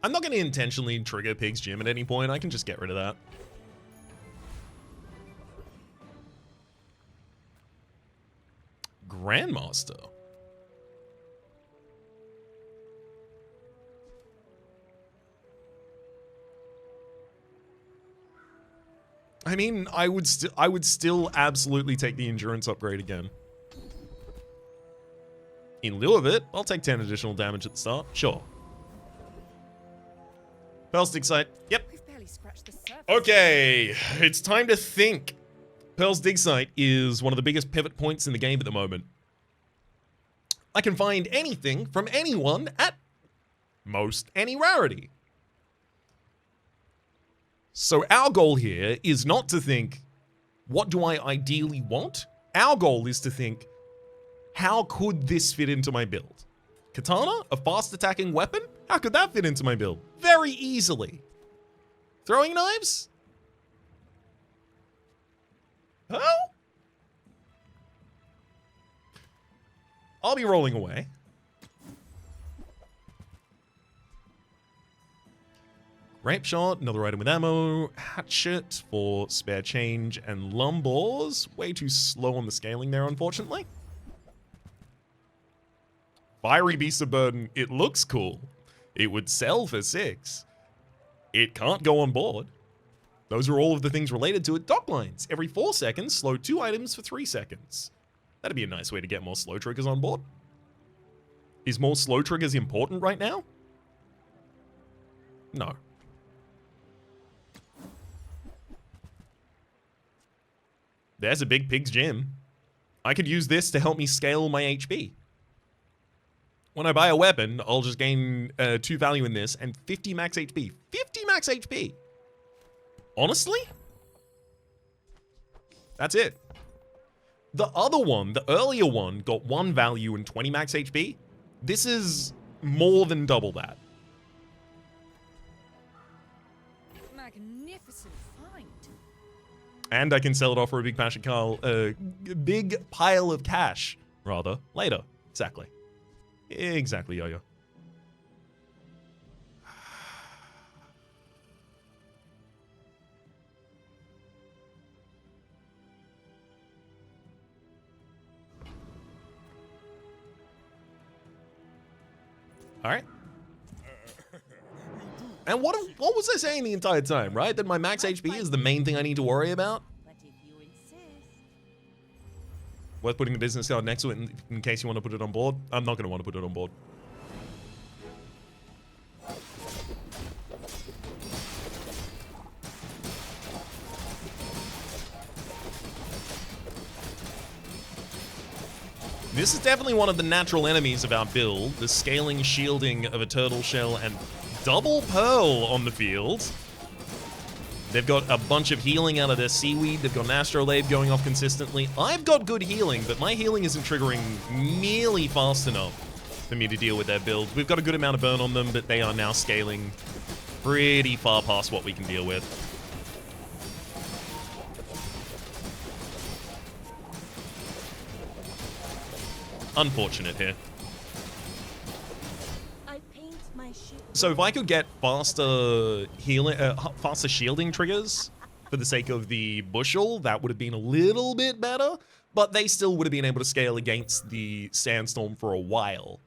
I'm not going to intentionally trigger Pig's Gym at any point. I can just get rid of that. Grandmaster. I mean, I would still absolutely take the endurance upgrade again. In lieu of it, I'll take 10 additional damage at the start. Sure. Pearl's Dig Site. Yep. We've barely scratched the surface. Okay, it's time to think. Pearl's Dig Site is one of the biggest pivot points in the game at the moment. I can find anything from anyone at most any rarity. So our goal here is not to think, what do I ideally want? Our goal is to think, how could this fit into my build? Katana, a fast attacking weapon? How could that fit into my build? Very easily. Throwing knives? Oh? I'll be rolling away. Grape shot, another item with ammo, hatchet for spare change, and lumbors. Way too slow on the scaling there, unfortunately. Fiery Beast of Burden, it looks cool. It would sell for 6. It can't go on board. Those are all of the things related to it. Dock lines. Every 4 seconds, slow 2 items for 3 seconds. That'd be a nice way to get more slow triggers on board. Is more slow triggers important right now? No. There's a big pig's gym. I could use this to help me scale my HP. When I buy a weapon, I'll just gain 2 value in this and 50 max HP. 50 max HP! Honestly? That's it. The other one, the earlier one, got 1 value and 20 max HP. This is more than double that. Magnificent find. And I can sell it off for a big pile of cash, rather, later. Exactly. Exactly, Yo-Yo. All right. And what was I saying the entire time, right? That my max HP is the main thing I need to worry about? But if you insist. Worth putting the business card next to it in case you want to put it on board? I'm not going to want to put it on board. This is definitely one of the natural enemies of our build, the scaling shielding of a turtle shell and double pearl on the field. They've got a bunch of healing out of their seaweed. They've got an astrolabe going off consistently. I've got good healing, but my healing isn't triggering nearly fast enough for me to deal with their build. We've got a good amount of burn on them, but they are now scaling pretty far past what we can deal with. Unfortunate here. I paint my ship. So if I could get faster healing, faster shielding triggers for the sake of the bushel, that would have been a little bit better. But they still would have been able to scale against the sandstorm for a while.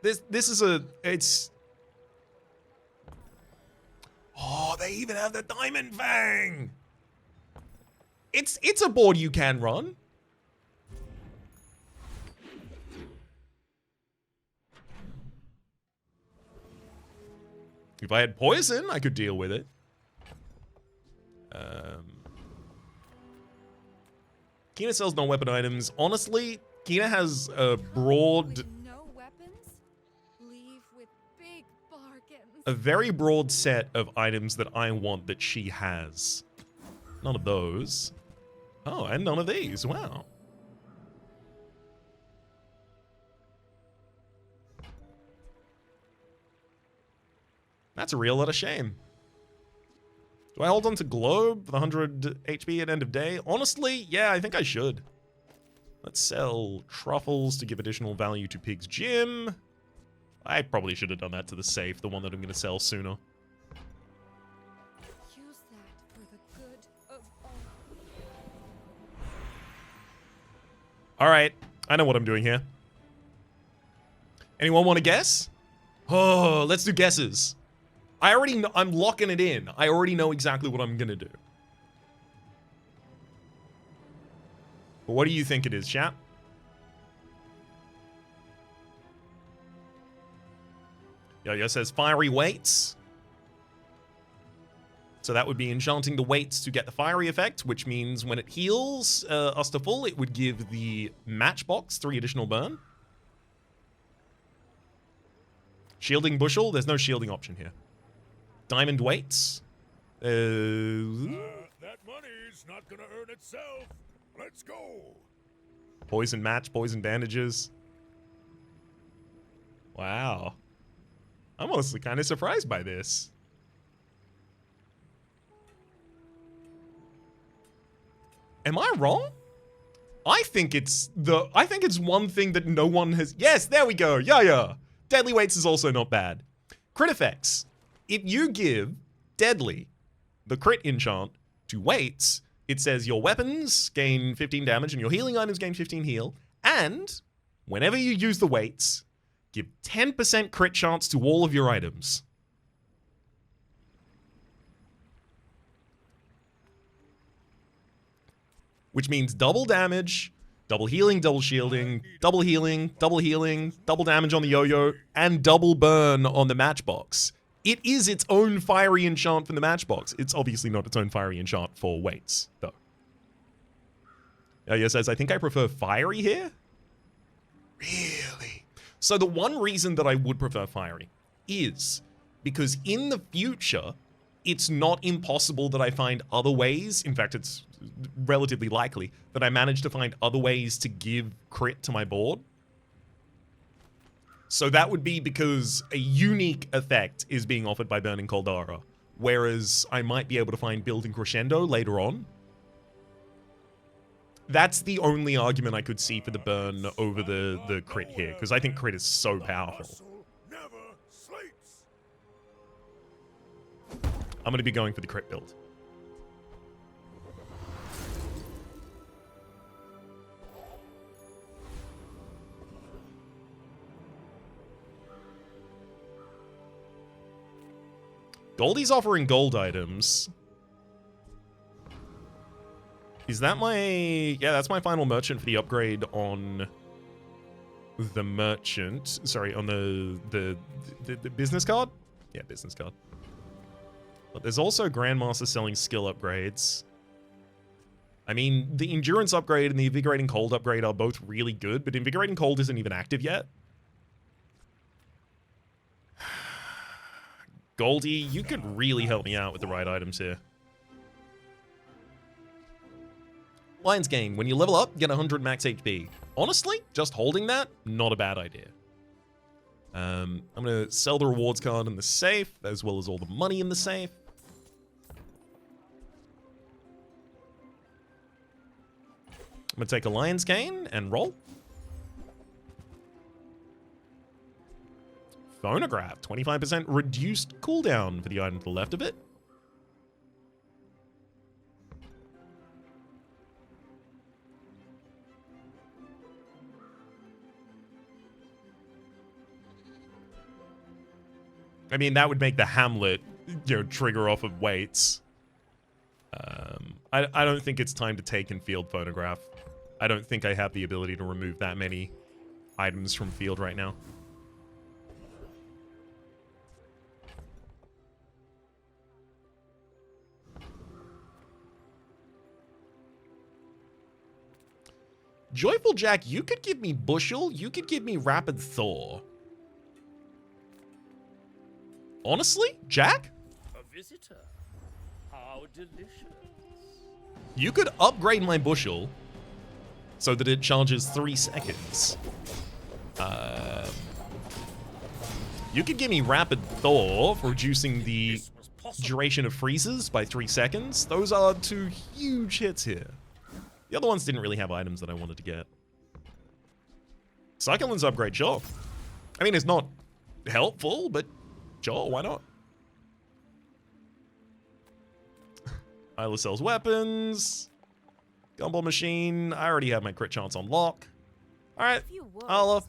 This is it's. Oh, they even have the Diamond Fang. It's a board you can run. If I had poison, I could deal with it. Kina sells non-weapon items. Honestly, Kina has a broad, With no weapons? Leave with big bargains. a very broad set of items that I want that she has. None of those. Oh, and none of these. Wow. That's a real lot of shame. Do I hold on to Globe for the 100 HP at end of day? Honestly, yeah, I think I should. Let's sell Truffles to give additional value to Pig's Gym. I probably should have done that to the safe, the one that I'm going to sell sooner. Use that for the good of all. All right, I know what I'm doing here. Anyone want to guess? Oh, let's do guesses. I already know, I'm locking it in. I already know exactly what I'm gonna do. But what do you think it is, chat? Yo-Yo says fiery weights. So that would be enchanting the weights to get the fiery effect, which means when it heals us to full, it would give the matchbox 3 additional burn. Shielding bushel, there's no shielding option here. Diamond weights. That money's not gonna earn itself. Let's go. Poison match, poison bandages. Wow. I'm honestly kind of surprised by this. Am I wrong? I think it's one thing that no one has. Yes, there we go. Yeah. Deadly weights is also not bad. Crit effects. If you give deadly, the crit enchant, to weights, it says your weapons gain 15 damage and your healing items gain 15 heal. And whenever you use the weights, give 10% crit chance to all of your items. Which means double damage, double healing, double shielding, double healing, double damage on the yo-yo, and double burn on the matchbox. It is its own fiery enchant from the matchbox. It's obviously not its own fiery enchant for weights, though. Yo-Yo says, I think I prefer fiery here. Really? So the one reason that I would prefer fiery is because in the future, it's not impossible that I find other ways. In fact, it's relatively likely that I manage to find other ways to give crit to my board. So that would be because a unique effect is being offered by Burning Caldera, whereas I might be able to find Building Crescendo later on. That's the only argument I could see for the burn over the crit here, because I think crit is so powerful. Never sleeps. I'm going to be going for the crit build. Goldie's offering gold items. Is that my... Yeah, that's my final merchant for the upgrade on the merchant. Sorry, on the business card? Yeah, business card. But there's also Grandmaster selling skill upgrades. I mean, the Endurance upgrade and the Invigorating Cold upgrade are both really good, but Invigorating Cold isn't even active yet. Goldie, you could really help me out with the right items here. Lion's Game, when you level up, get 100 max HP. Honestly, just holding that, not a bad idea. I'm going to sell the rewards card in the safe, as well as all the money in the safe. I'm going to take a Lion's Cane and roll. Phonograph, 25% reduced cooldown for the item to the left of it. I mean, that would make the Hamlet, trigger off of weights. I don't think it's time to take in field phonograph. I don't think I have the ability to remove that many items from field right now. Joyful Jack, you could give me Bushel. You could give me Rapid Thor. Honestly, Jack? A visitor. How delicious. You could upgrade my Bushel so that it charges 3 seconds. You could give me Rapid Thor for reducing the duration of freezes by 3 seconds. Those are 2 huge hits here. The other ones didn't really have items that I wanted to get. Succulent's upgrade, sure. I mean, it's not helpful, but sure, why not? Isla sells weapons. Gumball machine. I already have my crit chance on lock. Alright, Isla,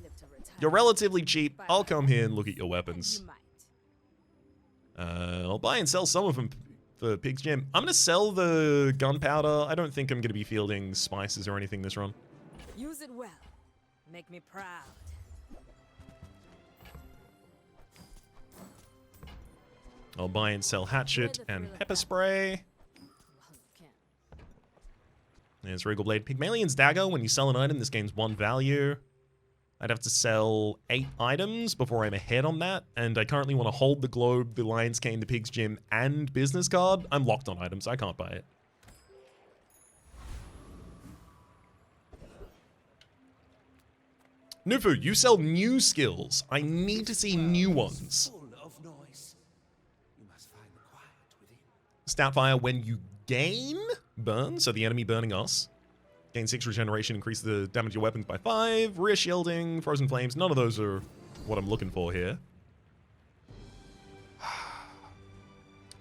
you're relatively cheap. I'll come here and look at your weapons. I'll buy and sell some of them for Pig's Gym. I'm going to sell the gunpowder. I don't think I'm going to be fielding spices or anything this run. Use it well. Make me proud. I'll buy and sell hatchet and pepper spray. There's Regal Blade. Pygmalion's Dagger. When you sell an item, this gains 1 value. I'd have to sell 8 items before I'm ahead on that, and I currently want to hold the Globe, the Lion's Cane, the Pig's Gym, and Business Card. I'm locked on items. I can't buy it. Nufu, you sell new skills. I need to see new ones. Full of noise. You must find the quiet within. Stoutfire, when you gain burn, so the enemy burning us. Gain 6 regeneration, increase the damage of your weapons by 5. Rear shielding, frozen flames. None of those are what I'm looking for here.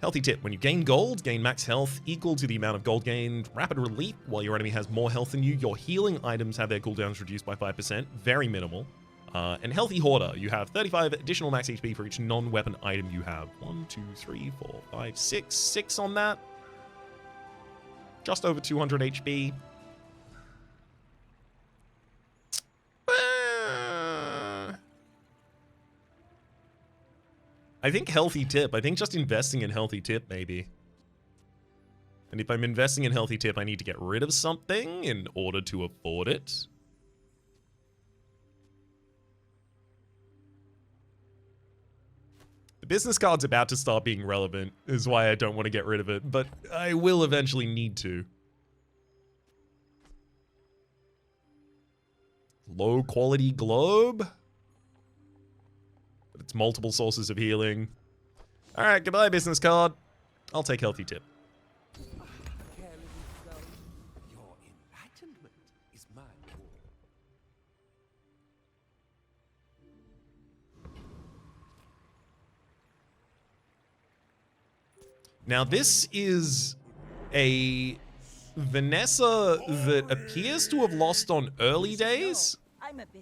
Healthy tip. When you gain gold, gain max health equal to the amount of gold gained. Rapid relief. While your enemy has more health than you, your healing items have their cooldowns reduced by 5%. Very minimal. And Healthy Hoarder. You have 35 additional max HP for each non-weapon item you have. 1, 2, 3, 4, 5, 6. 6 on that. Just over 200 HP. I think Healthy Tip. I think just investing in Healthy Tip, maybe. And if I'm investing in Healthy Tip, I need to get rid of something in order to afford it. The business card's about to start being relevant, is why I don't want to get rid of it, but I will eventually need to. Low quality globe. But it's multiple sources of healing. Alright, goodbye business card. I'll take Healthy Tip. Your enlightenment is my goal. Now this is a Vanessa that appears to have lost on early days.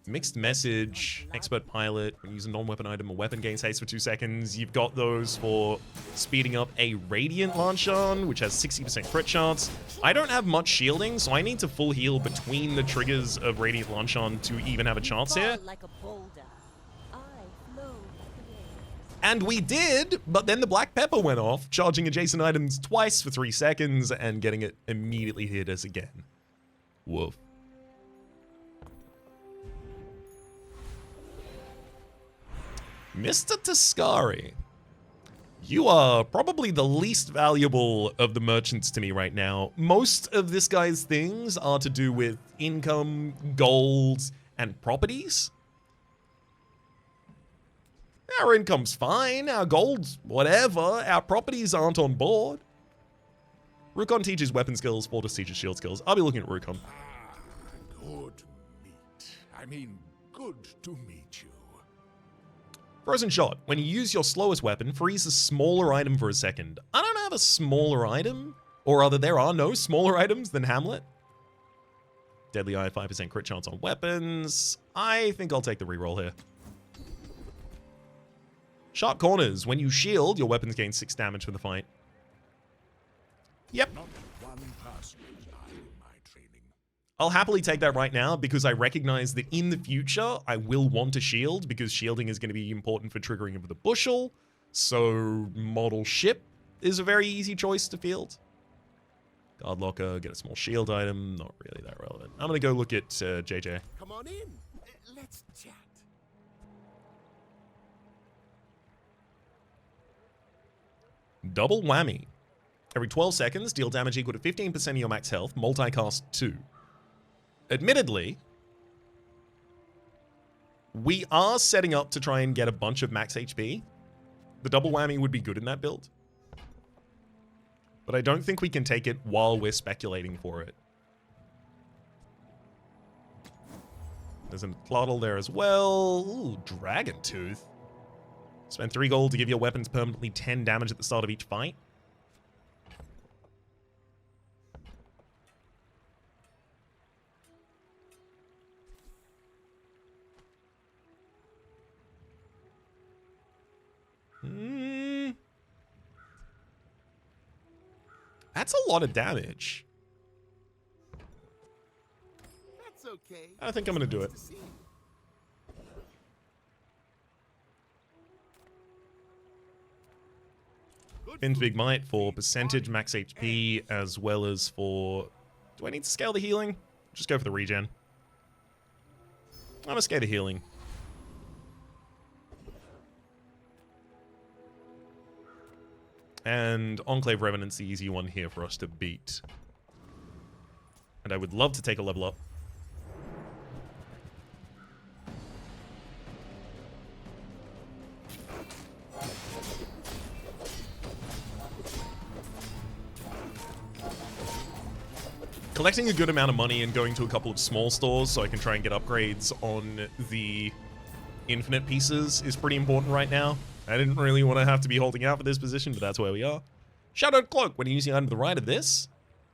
Mixed message, expert pilot, when you use a non-weapon item, a weapon gains haste for 2 seconds. You've got those for speeding up a Radiant Launch on, which has 60% crit chance. I don't have much shielding, so I need to full heal between the triggers of Radiant Launch on to even have a chance here. And we did, but then the Black Pepper went off, charging adjacent items twice for 3 seconds and getting it immediately hit us again. Woof. Mr. Tascari, you are probably the least valuable of the merchants to me right now. Most of this guy's things are to do with income, gold, and properties. Our income's fine, our gold's whatever, our properties aren't on board. Rukon teaches weapon skills, Fortis teaches shield skills. I'll be looking at Rukon. Good meet. I mean, good to meet you. Frozen Shot. When you use your slowest weapon, freeze a smaller item for a second. I don't have a smaller item. Or rather, there are no smaller items than Hamlet. Deadly Eye, 5% crit chance on weapons. I think I'll take the reroll here. Sharp Corners. When you shield, your weapons gain 6 damage for the fight. Yep. Not one person is I in my training. I'll happily take that right now because I recognize that in the future, I will want to shield because shielding is going to be important for triggering of the bushel. So model ship is a very easy choice to field. Guard locker, get a small shield item. Not really that relevant. I'm going to go look at JJ. Come on in. Let's chat. Double whammy. Every 12 seconds, deal damage equal to 15% of your max health, multicast 2. Admittedly, we are setting up to try and get a bunch of max HP. The double whammy would be good in that build. But I don't think we can take it while we're speculating for it. There's a Clottle there as well. Ooh, Dragon Tooth. Spend 3 gold to give your weapons permanently 10 damage at the start of each fight. That's a lot of damage. That's okay. I think I'm going to do it. Nice to see you. Good Finn's food. Big Might for percentage max HP as well as for... Do I need to scale the healing? Just go for the regen. I'm going to scale the healing. And Enclave Revenant's the easy one here for us to beat. And I would love to take a level up. Collecting a good amount of money and going to a couple of small stores so I can try and get upgrades on the infinite pieces is pretty important right now. I didn't really want to have to be holding out for this position, but that's where we are. Shadowed Cloak. When you use the item to the right of this,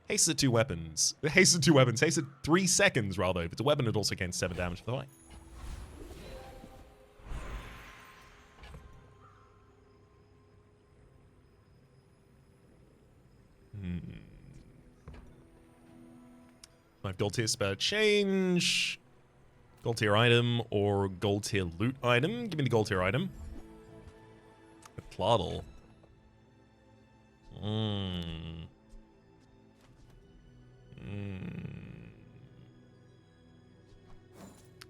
haste at 2 weapons. Haste at 2 weapons. Haste at 3 seconds, rather. If it's a weapon, it also gains 7 damage for the fight. My gold tier spare change. Gold tier item or gold tier loot item. Give me the gold tier item. A Tladdle.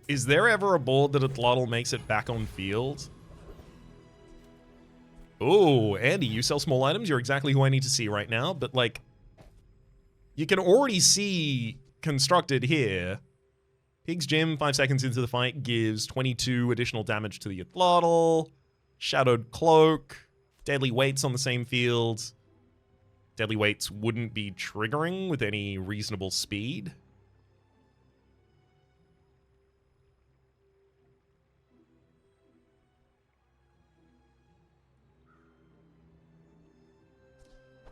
Is there ever a board that a Tladdle makes it back on field? Oh, Andy, you sell small items? You're exactly who I need to see right now, but like... You can already see constructed here. Pig's Gym, 5 seconds into the fight, gives 22 additional damage to the Tladdle. Shadowed Cloak. Deadly Weights on the same field. Deadly Weights wouldn't be triggering with any reasonable speed.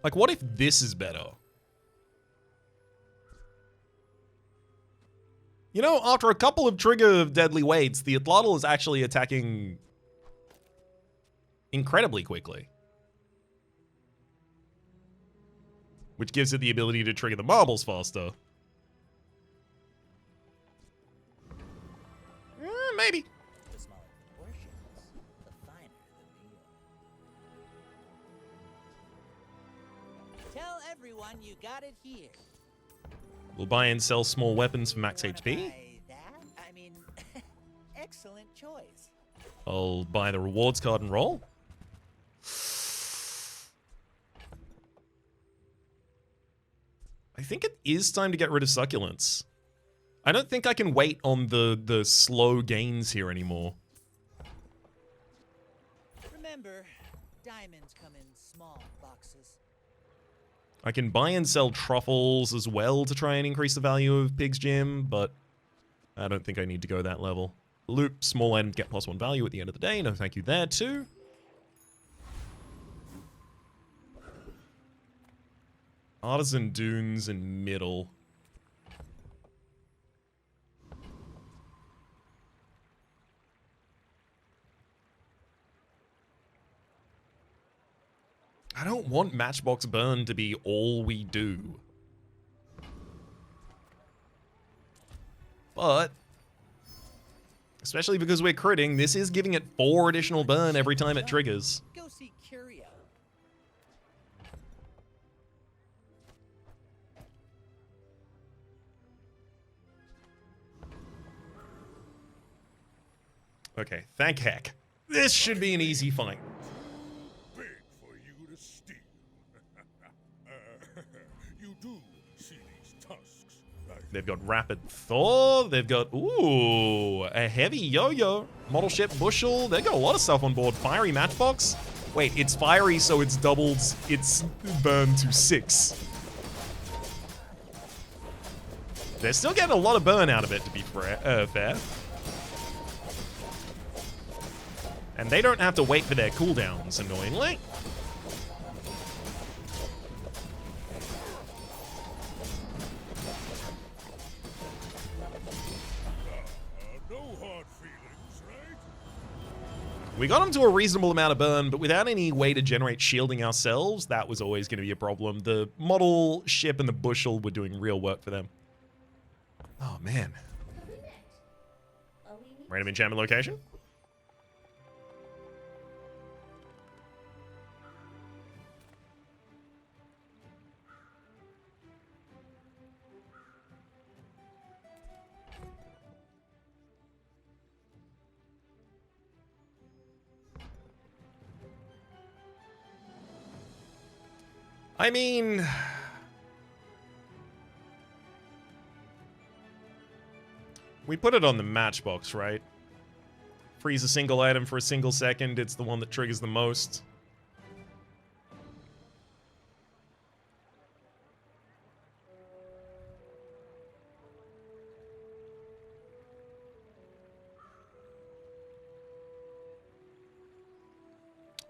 Like, what if this is better? You know, after a couple of trigger of Deadly Weights, the Tladdle is actually attacking incredibly quickly. Which gives it the ability to trigger the marbles faster. Maybe. The smaller portions, the finer the meal. Tell everyone you got it here. We'll buy and sell small weapons for max Wanna HP. buy that? I mean, excellent choice. I'll buy the rewards card and roll. I think it is time to get rid of succulents. I don't think I can wait on the slow gains here anymore. Remember, diamonds come in small boxes. I can buy and sell truffles as well to try and increase the value of Pig's Gym, but I don't think I need to go that level. Loop, small items get +1 value at the end of the day. No thank you there too. Artisan Dunes and Middle. I don't want Matchbox Burn to be all we do. But, especially because we're critting, this is giving it 4 additional burn every time it triggers. Go see Curio. Okay, thank heck. This should be an easy fight. Big for you to steal. You do see these tusks. They've got Rapid Thaw. They've got, ooh, a Heavy Yo-Yo. Model Ship Bushel. They've got a lot of stuff on board. Fiery Matchbox. Wait, it's fiery, so it's doubled its burn to 6. They're still getting a lot of burn out of it, to be fair. And they don't have to wait for their cooldowns, annoyingly. No hard feelings, right? We got him to a reasonable amount of burn, but without any way to generate shielding ourselves, that was always going to be a problem. The model, ship, and the bushel were doing real work for them. Oh, man. Random enchantment location? I mean, we put it on the matchbox, right? Freeze a single item for a single second. It's the one that triggers the most.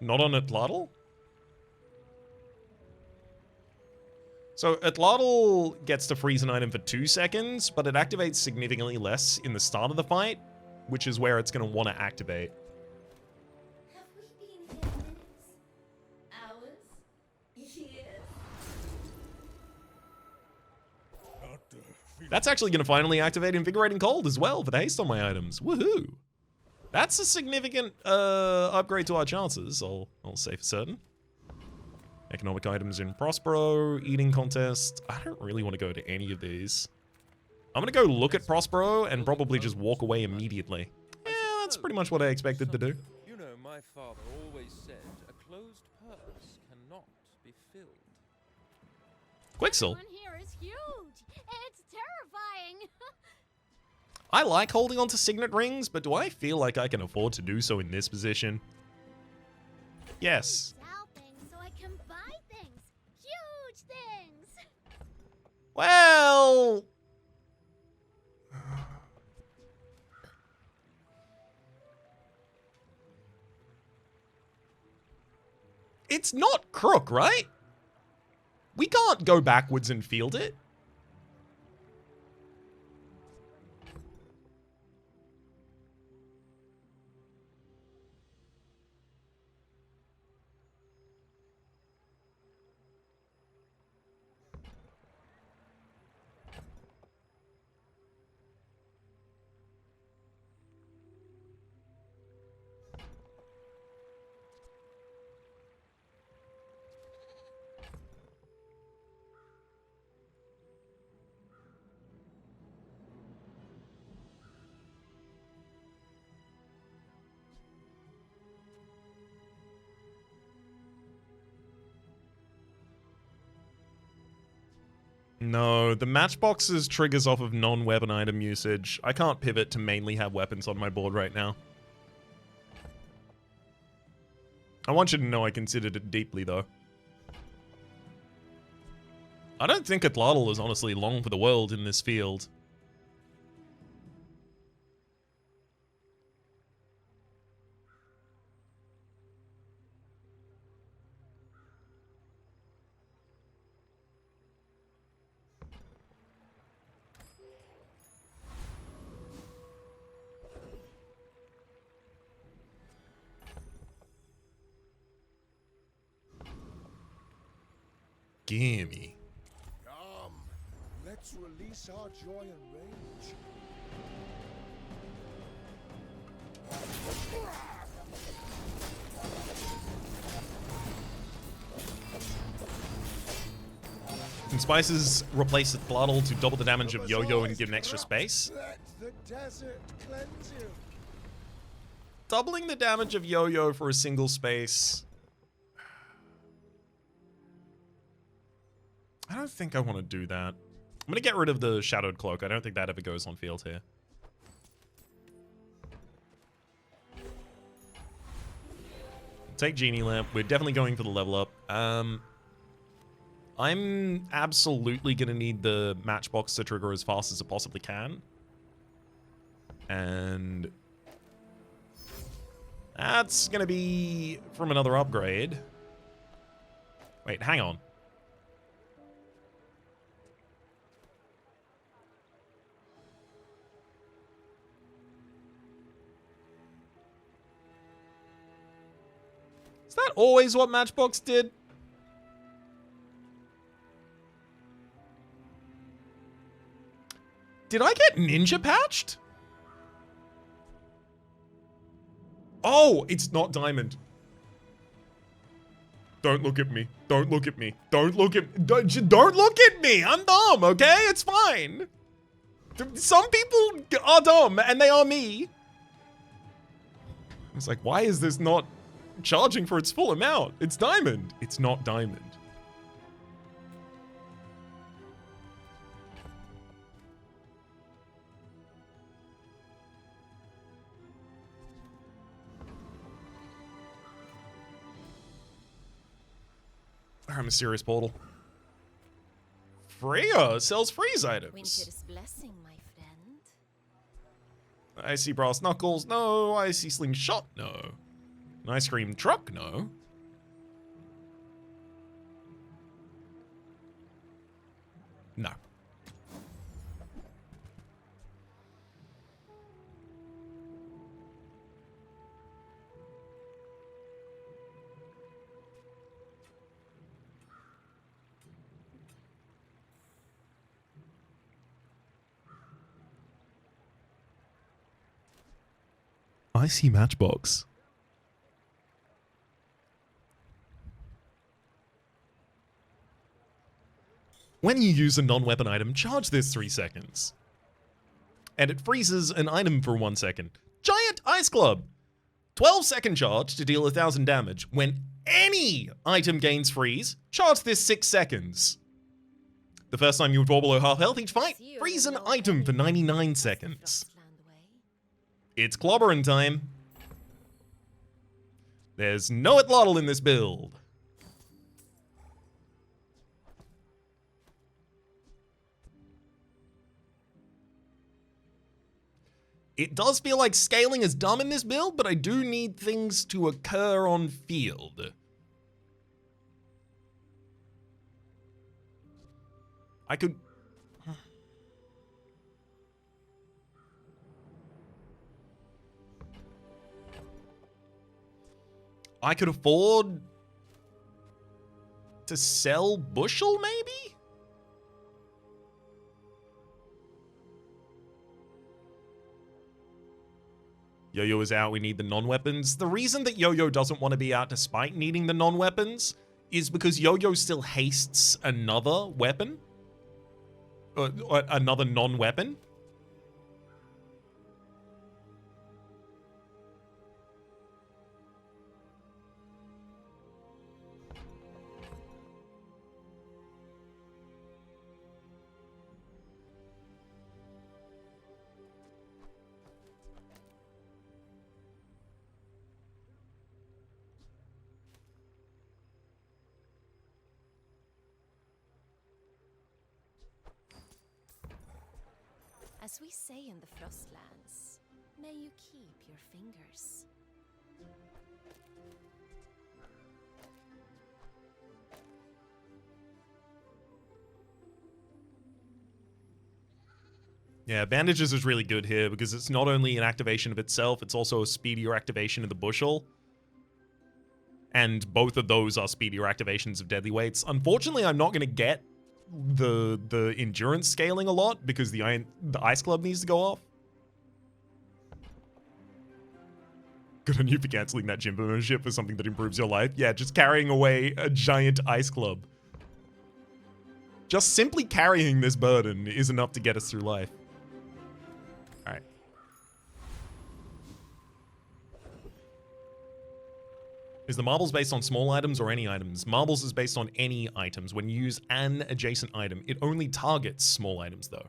Not on Atlatl? So Atlatl gets to freeze an item for 2 seconds, but it activates significantly less in the start of the fight, which is where it's going to want to activate. Have we been here minutes? Hours? Years? That's actually going to finally activate Invigorating Cold as well for the haste on my items. Woohoo! That's a significant upgrade to our chances, I'll say for certain. Economic items in Prospero, eating contest. I don't really want to go to any of these. I'm going to go look at Prospero and probably just walk away immediately. Yeah, that's pretty much what I expected to do. You know, my father always said a closed purse cannot be filled. Quixel. Everyone here is huge. It's terrifying. I like holding on to signet rings, but do I feel like I can afford to do so in this position? Yes. Sell things so I can buy things. Huge things. Well... It's not crook, right? We can't go backwards and field it. No, the matchboxes triggers off of non-weapon item usage. I can't pivot to mainly have weapons on my board right now. I want you to know I considered it deeply, though. I don't think Atlatl is honestly long for the world in this field. Gimme. Come, let's release our joy and rage. Can Spices replace Atlatl to double the damage of Yo-Yo and give an extra space? Let the desert cleanse you. Doubling the damage of Yo-Yo for a single space. I don't think I want to do that. I'm going to get rid of the Shadowed Cloak. I don't think that ever goes on field here. Take Genie Lamp. We're definitely going for the level up. I'm absolutely going to need the Matchbox to trigger as fast as it possibly can. And that's going to be from another upgrade. Wait, hang on. Is that always what Matchbox did? Did I get ninja patched? Oh, it's not diamond. Don't look at me. Don't look at me. Don't look at don't look at me. I'm dumb, okay? It's fine. Some people are dumb, and they are me. It's like, why is this not charging for its full amount? It's diamond. It's not diamond. Our mysterious portal. Freya sells freeze items. Winter's blessing, my friend. I see brass knuckles. No. I see slingshot. No. An ice cream truck. No. No. I see Matchbox. When you use a non-weapon item, charge this 3 seconds. And it freezes an item for 1 second. Giant Ice Club! 12-second charge to deal 1,000 damage. When any item gains freeze, charge this 6 seconds. The first time you fall below half health each fight, freeze an item for 99 seconds. It's clobbering time. There's no Atlatl in this build. It does feel like scaling is dumb in this build, but I do need things to occur on field. I could... I could afford to sell Bushel, maybe? Yo-Yo is out, we need the non-weapons. The reason that Yo-Yo doesn't want to be out despite needing the non-weapons is because Yo-Yo still hastes another weapon. Another non-weapon. As we say in the Frostlands, may you keep your fingers. Yeah, bandages is really good here because it's not only an activation of itself, it's also a speedier activation of the bushel. And both of those are speedier activations of deadly weights. Unfortunately, I'm not going to get the endurance scaling a lot because the ice club needs to go off. Good on you for canceling that gym membership for something that improves your life. Yeah, just carrying away a giant ice club. Just simply carrying this burden is enough to get us through life. Alright. Is the marbles based on small items or any items? Marbles is based on any items. When you use an adjacent item, it only targets small items though.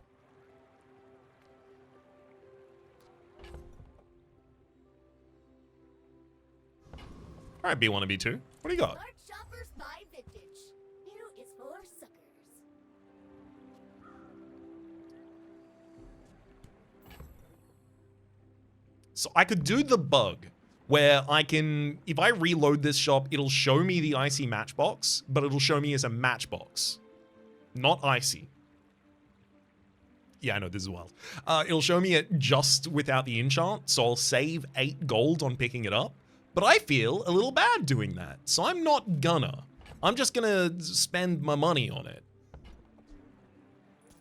Alright, B1 and B2. What do you got? Smart shoppers buy vintage. New is for suckers. So I could do the bug where I can, if I reload this shop, it'll show me the icy matchbox, but it'll show me as a matchbox, not icy. Yeah, I know, this is wild. It'll show me it just without the enchant, so I'll save 8 gold on picking it up, But I feel a little bad doing that, so I'm not gonna. I'm just gonna spend my money on it.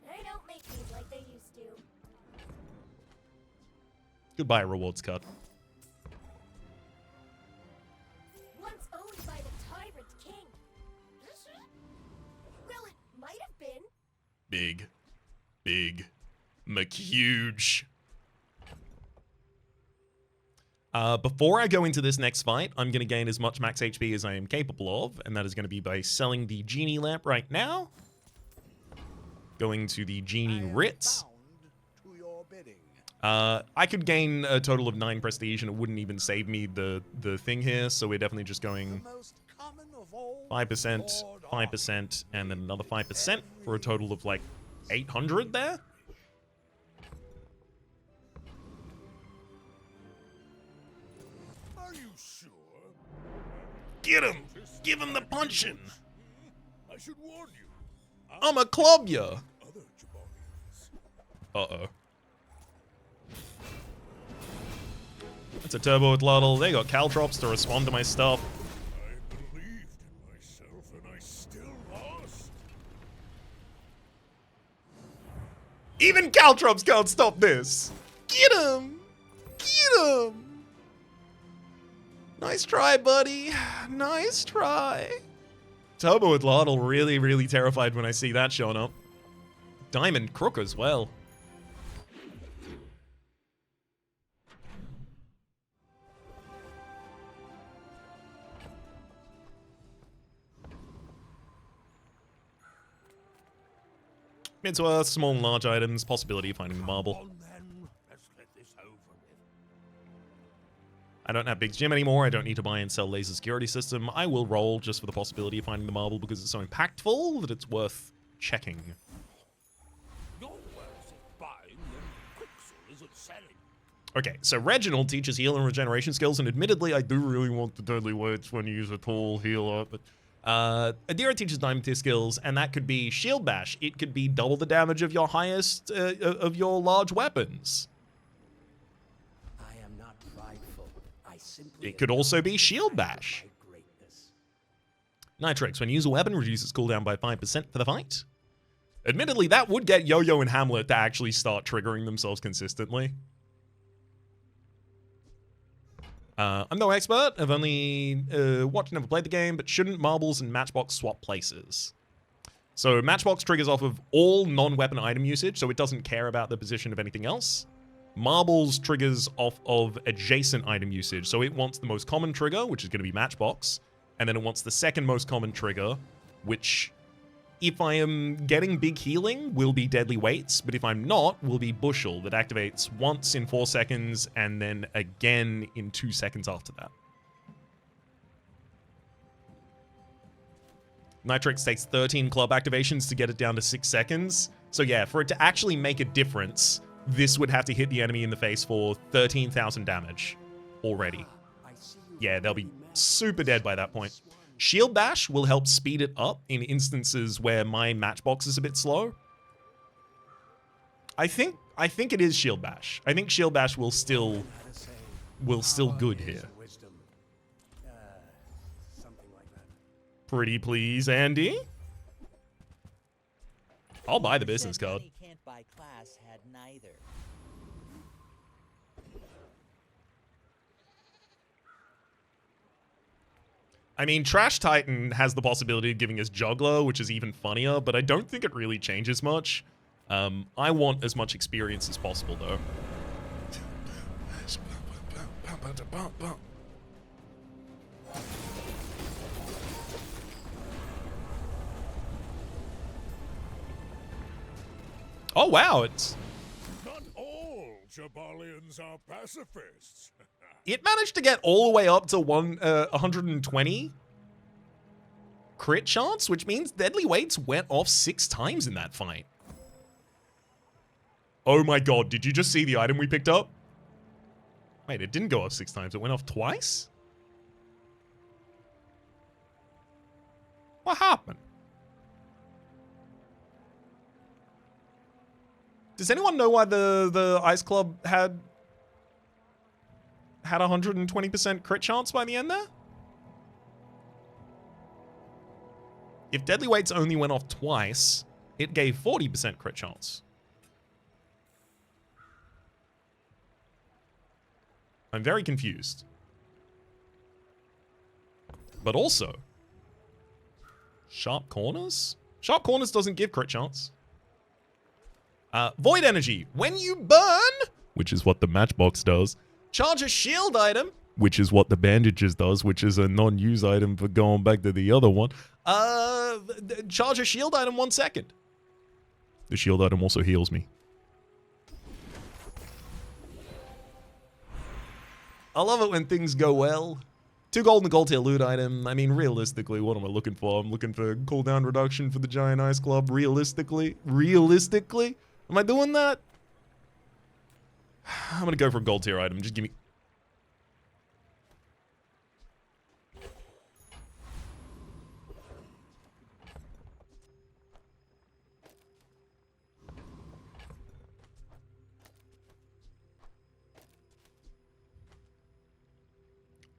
They don't make these like they used to. Goodbye, rewards card. Once owned by the tyrant king. Well, it might have been. Big. McHuge. Before I go into this next fight, I'm going to gain as much max HP as I am capable of, and that is going to be by selling the Genie Lamp right now. Going to the Genie Ritz. I could gain a total of 9 prestige, and it wouldn't even save me the thing here, so we're definitely just going 5%, 5%, and then another 5% for a total of like 800 there. Are you sure? Get him! Give him the punching! I should warn you. I'ma club ya! Other Jabalians. Uh-oh. That's a turbo with Luddle. They got caltrops to respond to my stuff. I believed in myself, and I still lost. Even caltrops can't stop this! Get him! Get him! Nice try, buddy. Nice try. Turbo with Luddle really, really terrified when I see that showing up. Diamond Crook as well. It's worth small and large items, possibility of finding the marble. On then, let's get this over with. I don't have Big's Gym anymore. I don't need to buy and sell laser security system. I will roll just for the possibility of finding the marble because it's so impactful that it's worth checking. Your words is buying, and Quicksil isn't selling. Okay, so Reginald teaches heal and regeneration skills, and admittedly, I do really want the deadly weights when you use a tool healer, but Adira teaches diamond tier skills, and that could be shield bash. It could be double the damage of your highest, of your large weapons. I am not prideful. I simply It could also be shield bash. Nitrix, when you use a weapon, reduces cooldown by 5% for the fight. Admittedly, that would get Yo-Yo and Hamlet to actually start triggering themselves consistently. I'm no expert. I've only watched and never played the game, but shouldn't marbles and Matchbox swap places? So Matchbox triggers off of all non-weapon item usage, so it doesn't care about the position of anything else. Marbles triggers off of adjacent item usage, so it wants the most common trigger, which is going to be Matchbox, and then it wants the second most common trigger, which, if I am getting big healing, will be Deadly Weights, but if I'm not, will be Bushel, that activates once in 4 seconds, and then again in 2 seconds after that. Nitrix takes 13 club activations to get it down to 6 seconds. So yeah, for it to actually make a difference, this would have to hit the enemy in the face for 13,000 damage already. Yeah, they'll be super dead by that point. Shield Bash will help speed it up in instances where my Matchbox is a bit slow. I think it is Shield Bash. I think Shield Bash will still good here. Pretty please, Andy. I'll buy the business card. Can't buy class had neither. I mean, Trash Titan has the possibility of giving us Juggler, which is even funnier, but I don't think it really changes much. I want as much experience as possible, though. Oh, wow, it's... Not all Jabalians are pacifists. It managed to get all the way up to 120 crit chance, which means Deadly Weights went off 6 times in that fight. Oh my god, did you just see the item we picked up? Wait, it didn't go off 6 times, it went off twice? What happened? Does anyone know why the Ice Club had had 120% crit chance by the end there? If deadly weights only went off twice, it gave 40% crit chance. I'm very confused. But also, sharp corners? Sharp corners doesn't give crit chance. Void energy. When you burn, which is what the matchbox does, charge a shield item, which is what the bandages does, which is a non-use item for going back to the other one. Charge a shield item 1 second. The shield item also heals me. I love it when things go well. 2 gold and a gold tier loot item. I mean, realistically, what am I looking for? I'm looking for cooldown reduction for the Giant Ice Club. Realistically? Realistically? Am I doing that? I'm gonna go for a gold tier item. Just give me...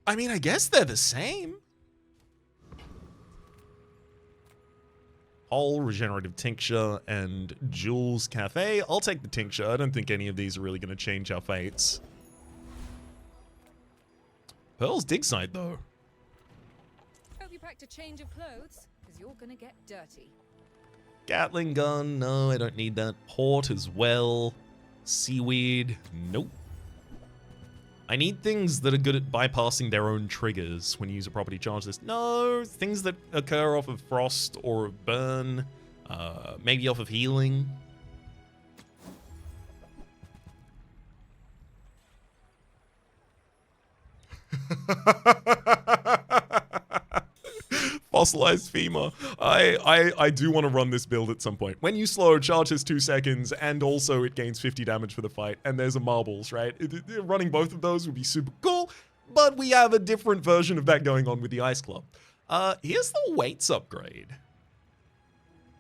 I mean, I guess they're the same. Whole, regenerative tincture, and Jules Cafe. I'll take the tincture. I don't think any of these are really going to change our fates. Pearl's dig site, though. Hope you packed a change of clothes, because you're gonna get dirty. Gatling gun. No, I don't need that. Port as well. Seaweed. Nope. I need things that are good at bypassing their own triggers when you use a property charge list. No, things that occur off of frost or burn, maybe off of healing. Fossilized femur. I do want to run this build at some point. When you slow, charge is 2 seconds, and also it gains 50 damage for the fight, and there's a marbles, right? Running both of those would be super cool, but we have a different version of that going on with the Ice Club. Here's the weights upgrade.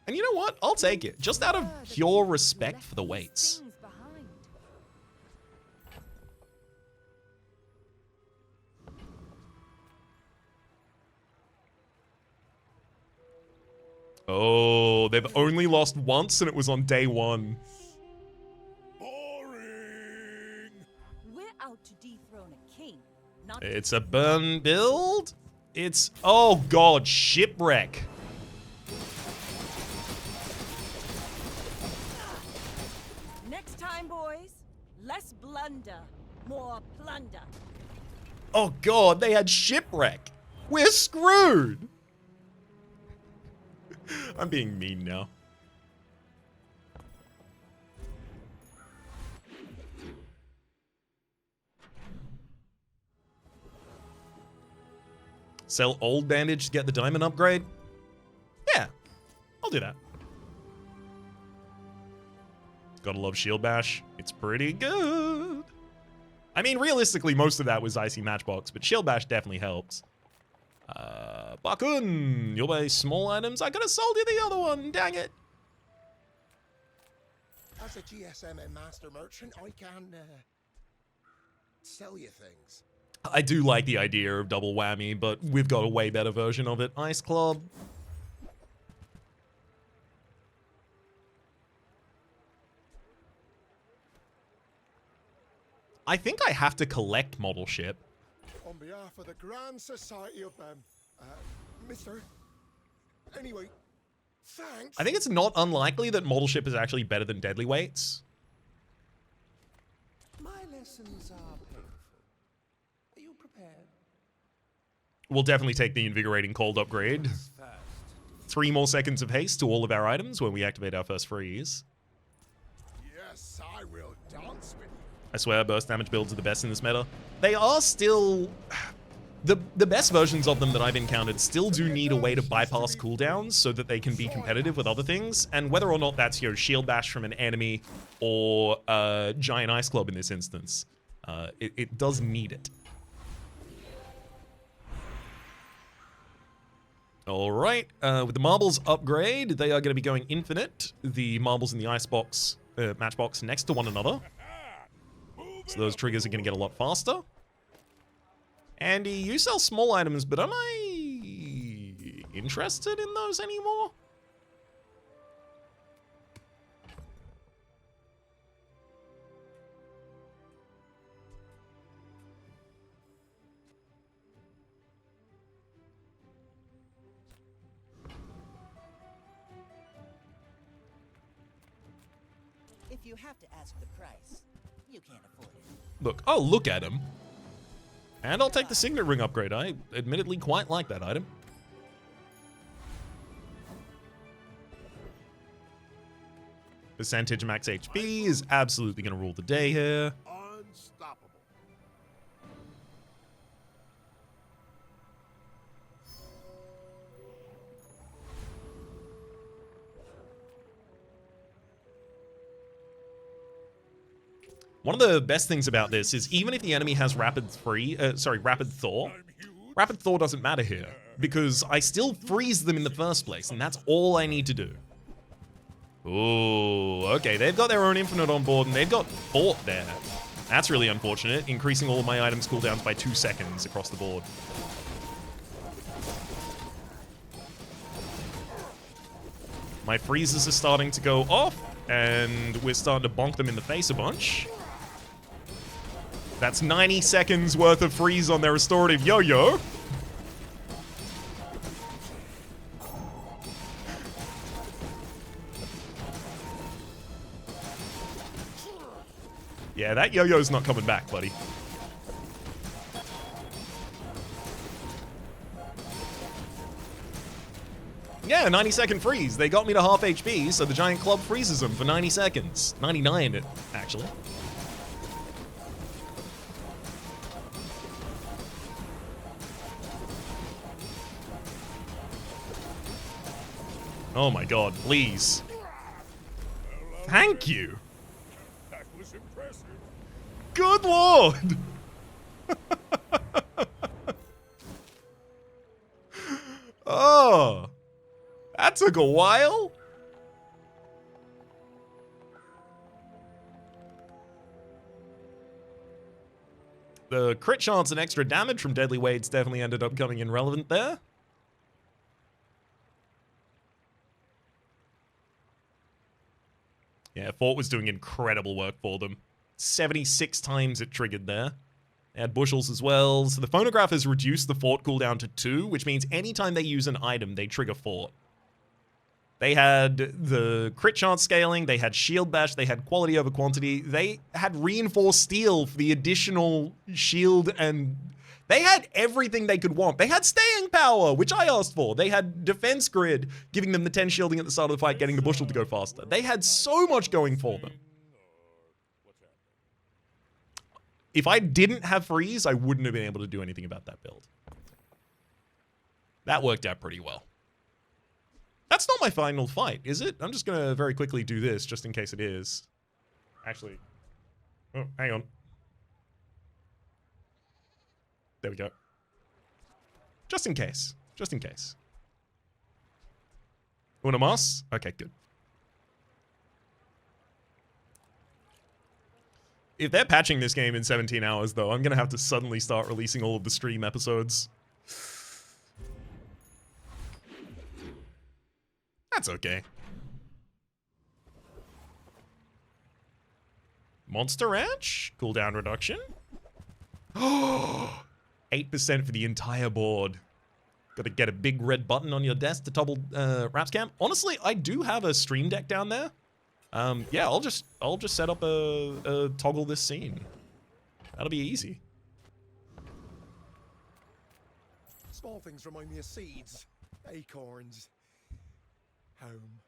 And you know what? I'll take it. Just out of pure respect for the weights. Oh, they've only lost once, and it was on day 1. Boring. We're out to dethrone a king, not It's a burn build? It's... Oh, God. Shipwreck. Next time, boys, less blunder, more plunder. Oh, God. They had shipwreck. We're screwed. I'm being mean now. Sell old bandage to get the diamond upgrade? Yeah, I'll do that. Gotta love shield bash. It's pretty good. I mean, realistically, most of that was icy matchbox, but shield bash definitely helps. Bakun, you'll buy small items. I could have sold you the other one, dang it. As a GSM and master merchant, I can sell you things. I do like the idea of double whammy, but we've got a way better version of it. Ice Club. I think I have to collect model ship. On behalf of the Grand Society of Mister. Anyway, thanks. I think it's not unlikely that model ship is actually better than deadly weights. My lessons are painful. Are you prepared? We'll definitely take the invigorating cold upgrade. 3 more seconds of haste to all of our items when we activate our first freeze. Yes, I will dance with you. I swear, burst damage builds are the best in this meta. They are still... The best versions of them that I've encountered still do need a way to bypass cooldowns so that they can be competitive with other things. And whether or not that's, shield bash from an enemy or Giant Ice Club in this instance, it does need it. All right, with the marbles upgrade, they are going to be going infinite. The marbles in the icebox, matchbox next to one another. So those triggers are going to get a lot faster. Andy, you sell small items, but am I interested in those anymore? If you have to ask the price, you can't afford it. Look, oh, look at him. And I'll take the Signet Ring upgrade. I admittedly quite like that item. Percentage max HP is absolutely going to rule the day here. Unstoppable. One of the best things about this is even if the enemy has Rapid Thaw, Rapid Thaw doesn't matter here because I still freeze them in the first place, and that's all I need to do. Ooh, okay, they've got their own Infinite on board, and they've got Fort there. That's really unfortunate, increasing all of my items cooldowns by 2 seconds across the board. My freezes are starting to go off, and we're starting to bonk them in the face a bunch. That's 90 seconds worth of freeze on their restorative yo-yo. Yeah, that yo-yo's not coming back, buddy. Yeah, 90-second freeze. They got me to half HP, so the giant club freezes them for 90 seconds. 99, actually. Oh my god, please. Thank you. That was impressive. Good lord! Oh, that took a while. The crit chance and extra damage from deadly weights definitely ended up coming in relevant there. Yeah, Fort was doing incredible work for them. 76 times it triggered there. They had bushels as well. So the phonograph has reduced the Fort cooldown to 2, which means anytime they use an item, they trigger Fort. They had the crit chance scaling, they had shield bash, they had quality over quantity, they had reinforced steel for the additional shield, and they had everything they could want. They had staying power, which I asked for. They had defense grid, giving them the 10 shielding at the start of the fight, getting the bushel to go faster. They had so much going for them. If I didn't have freeze, I wouldn't have been able to do anything about that build. That worked out pretty well. That's not my final fight, is it? I'm just going to very quickly do this, just in case it is. Actually. Oh, hang on. There we go. Just in case. Just in case. Una mas? Okay, good. If they're patching this game in 17 hours, though, I'm going to have to suddenly start releasing all of the stream episodes. That's okay. Monster Ranch? Cooldown reduction? 8% for the entire board. Gotta get a big red button on your desk to toggle Raps Camp. Honestly, I do have a stream deck down there. Yeah, I'll just set up a toggle this scene. That'll be easy. Small things remind me of seeds, acorns, home.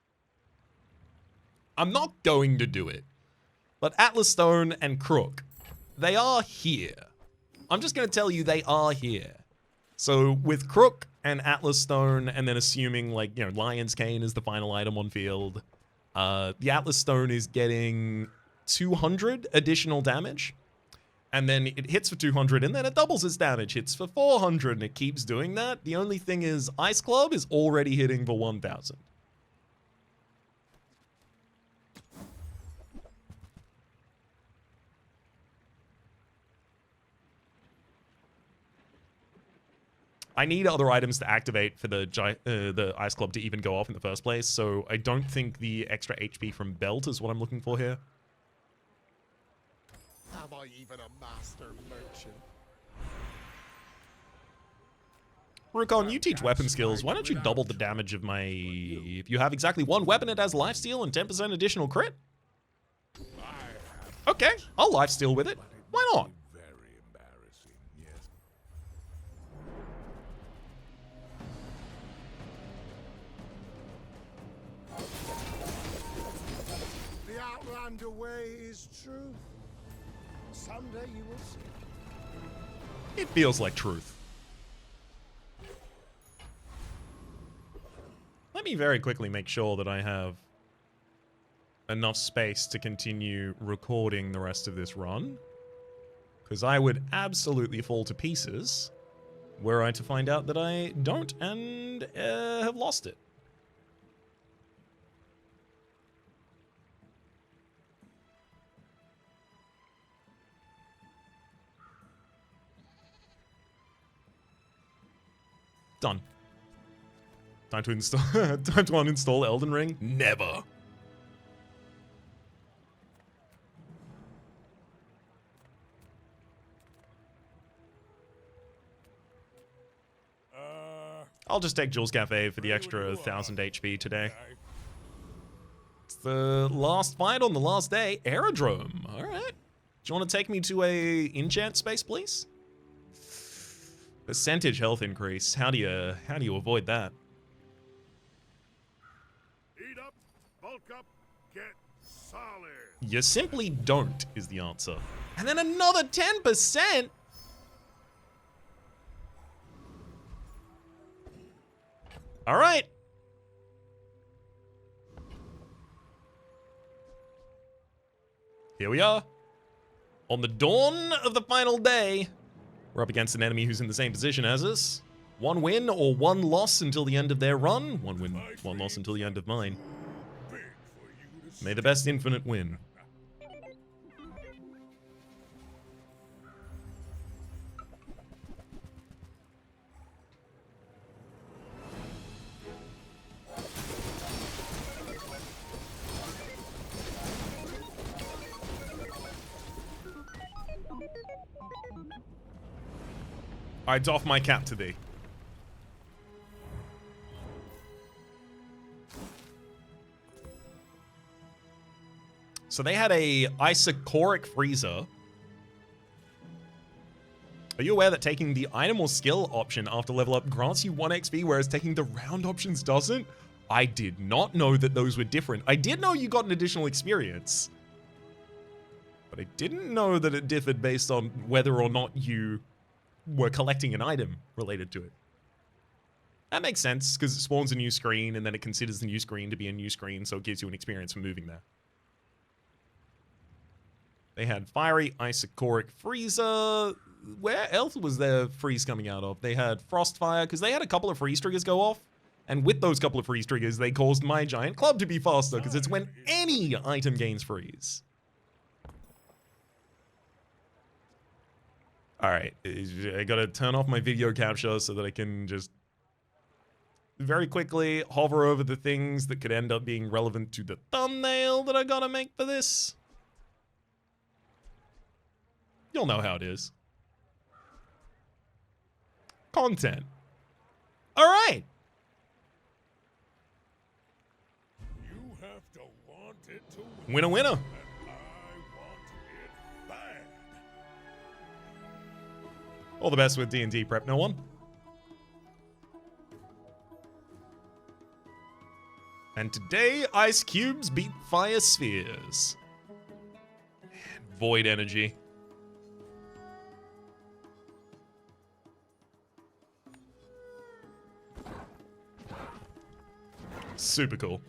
I'm not going to do it, but Atlas Stone and Crook, they are here. I'm just going to tell you they are here. So with Crook and Atlas Stone, and then assuming like, you know, Lion's Cane is the final item on field, the Atlas Stone is getting 200 additional damage. And then it hits for 200, and then it doubles its damage, hits for 400, and it keeps doing that. The only thing is, Ice Club is already hitting for 1,000. I need other items to activate for the Ice Club to even go off in the first place, so I don't think the extra HP from Belt is what I'm looking for here. Am I even a master merchant? Rukon, you teach weapon skills. Why don't you double the damage of my... If you have exactly one weapon, it has lifesteal and 10% additional crit? Okay, I'll lifesteal with it. Why not? Very embarrassing, yes. The Outlander way is truth. Someday you will see. It feels like truth. Let me very quickly make sure that I have enough space to continue recording the rest of this run. Because I would absolutely fall to pieces were I to find out that I don't and have lost it. Done. Time to install. Time to uninstall Elden Ring. Never. I'll just take Jules Cafe for the extra 1000 HP today. It's the last fight on the last day. Aerodrome. All right. Do you want to take me to a enchant space, please? Percentage health increase. How do you avoid that? Eat up, bulk up, get solid. You simply don't is the answer. And then another 10%. All right. Here we are. On the dawn of the final day, we're up against an enemy who's in the same position as us. One win or one loss until the end of their run. One win, one loss until the end of mine. Big for you to May the best infinite win. I doff my cap to thee. So they had a isocoric freezer. Are you aware that taking the item or skill option after level up grants you 1 XP, whereas taking the round options doesn't? I did not know that those were different. I did know you got an additional experience, but I didn't know that it differed based on whether or not you were collecting an item related to it. That makes sense, because it spawns a new screen, and then it considers the new screen to be a new screen, so it gives you an experience for moving there. They had Fiery, Isocoric, Freezer. Where else was their freeze coming out of? They had Frostfire, because they had a couple of freeze triggers go off, and with those couple of freeze triggers, they caused my giant club to be faster, because it's when any item gains freeze. Alright, I gotta turn off my video capture so that I can just very quickly hover over the things that could end up being relevant to the thumbnail that I gotta make for this. You'll know how it is. Content. Alright! You have to want it to Winner, winner. and I want it bad. All the best with D&D prep, no one. And today, ice cubes beat fire spheres. And void energy. Super cool.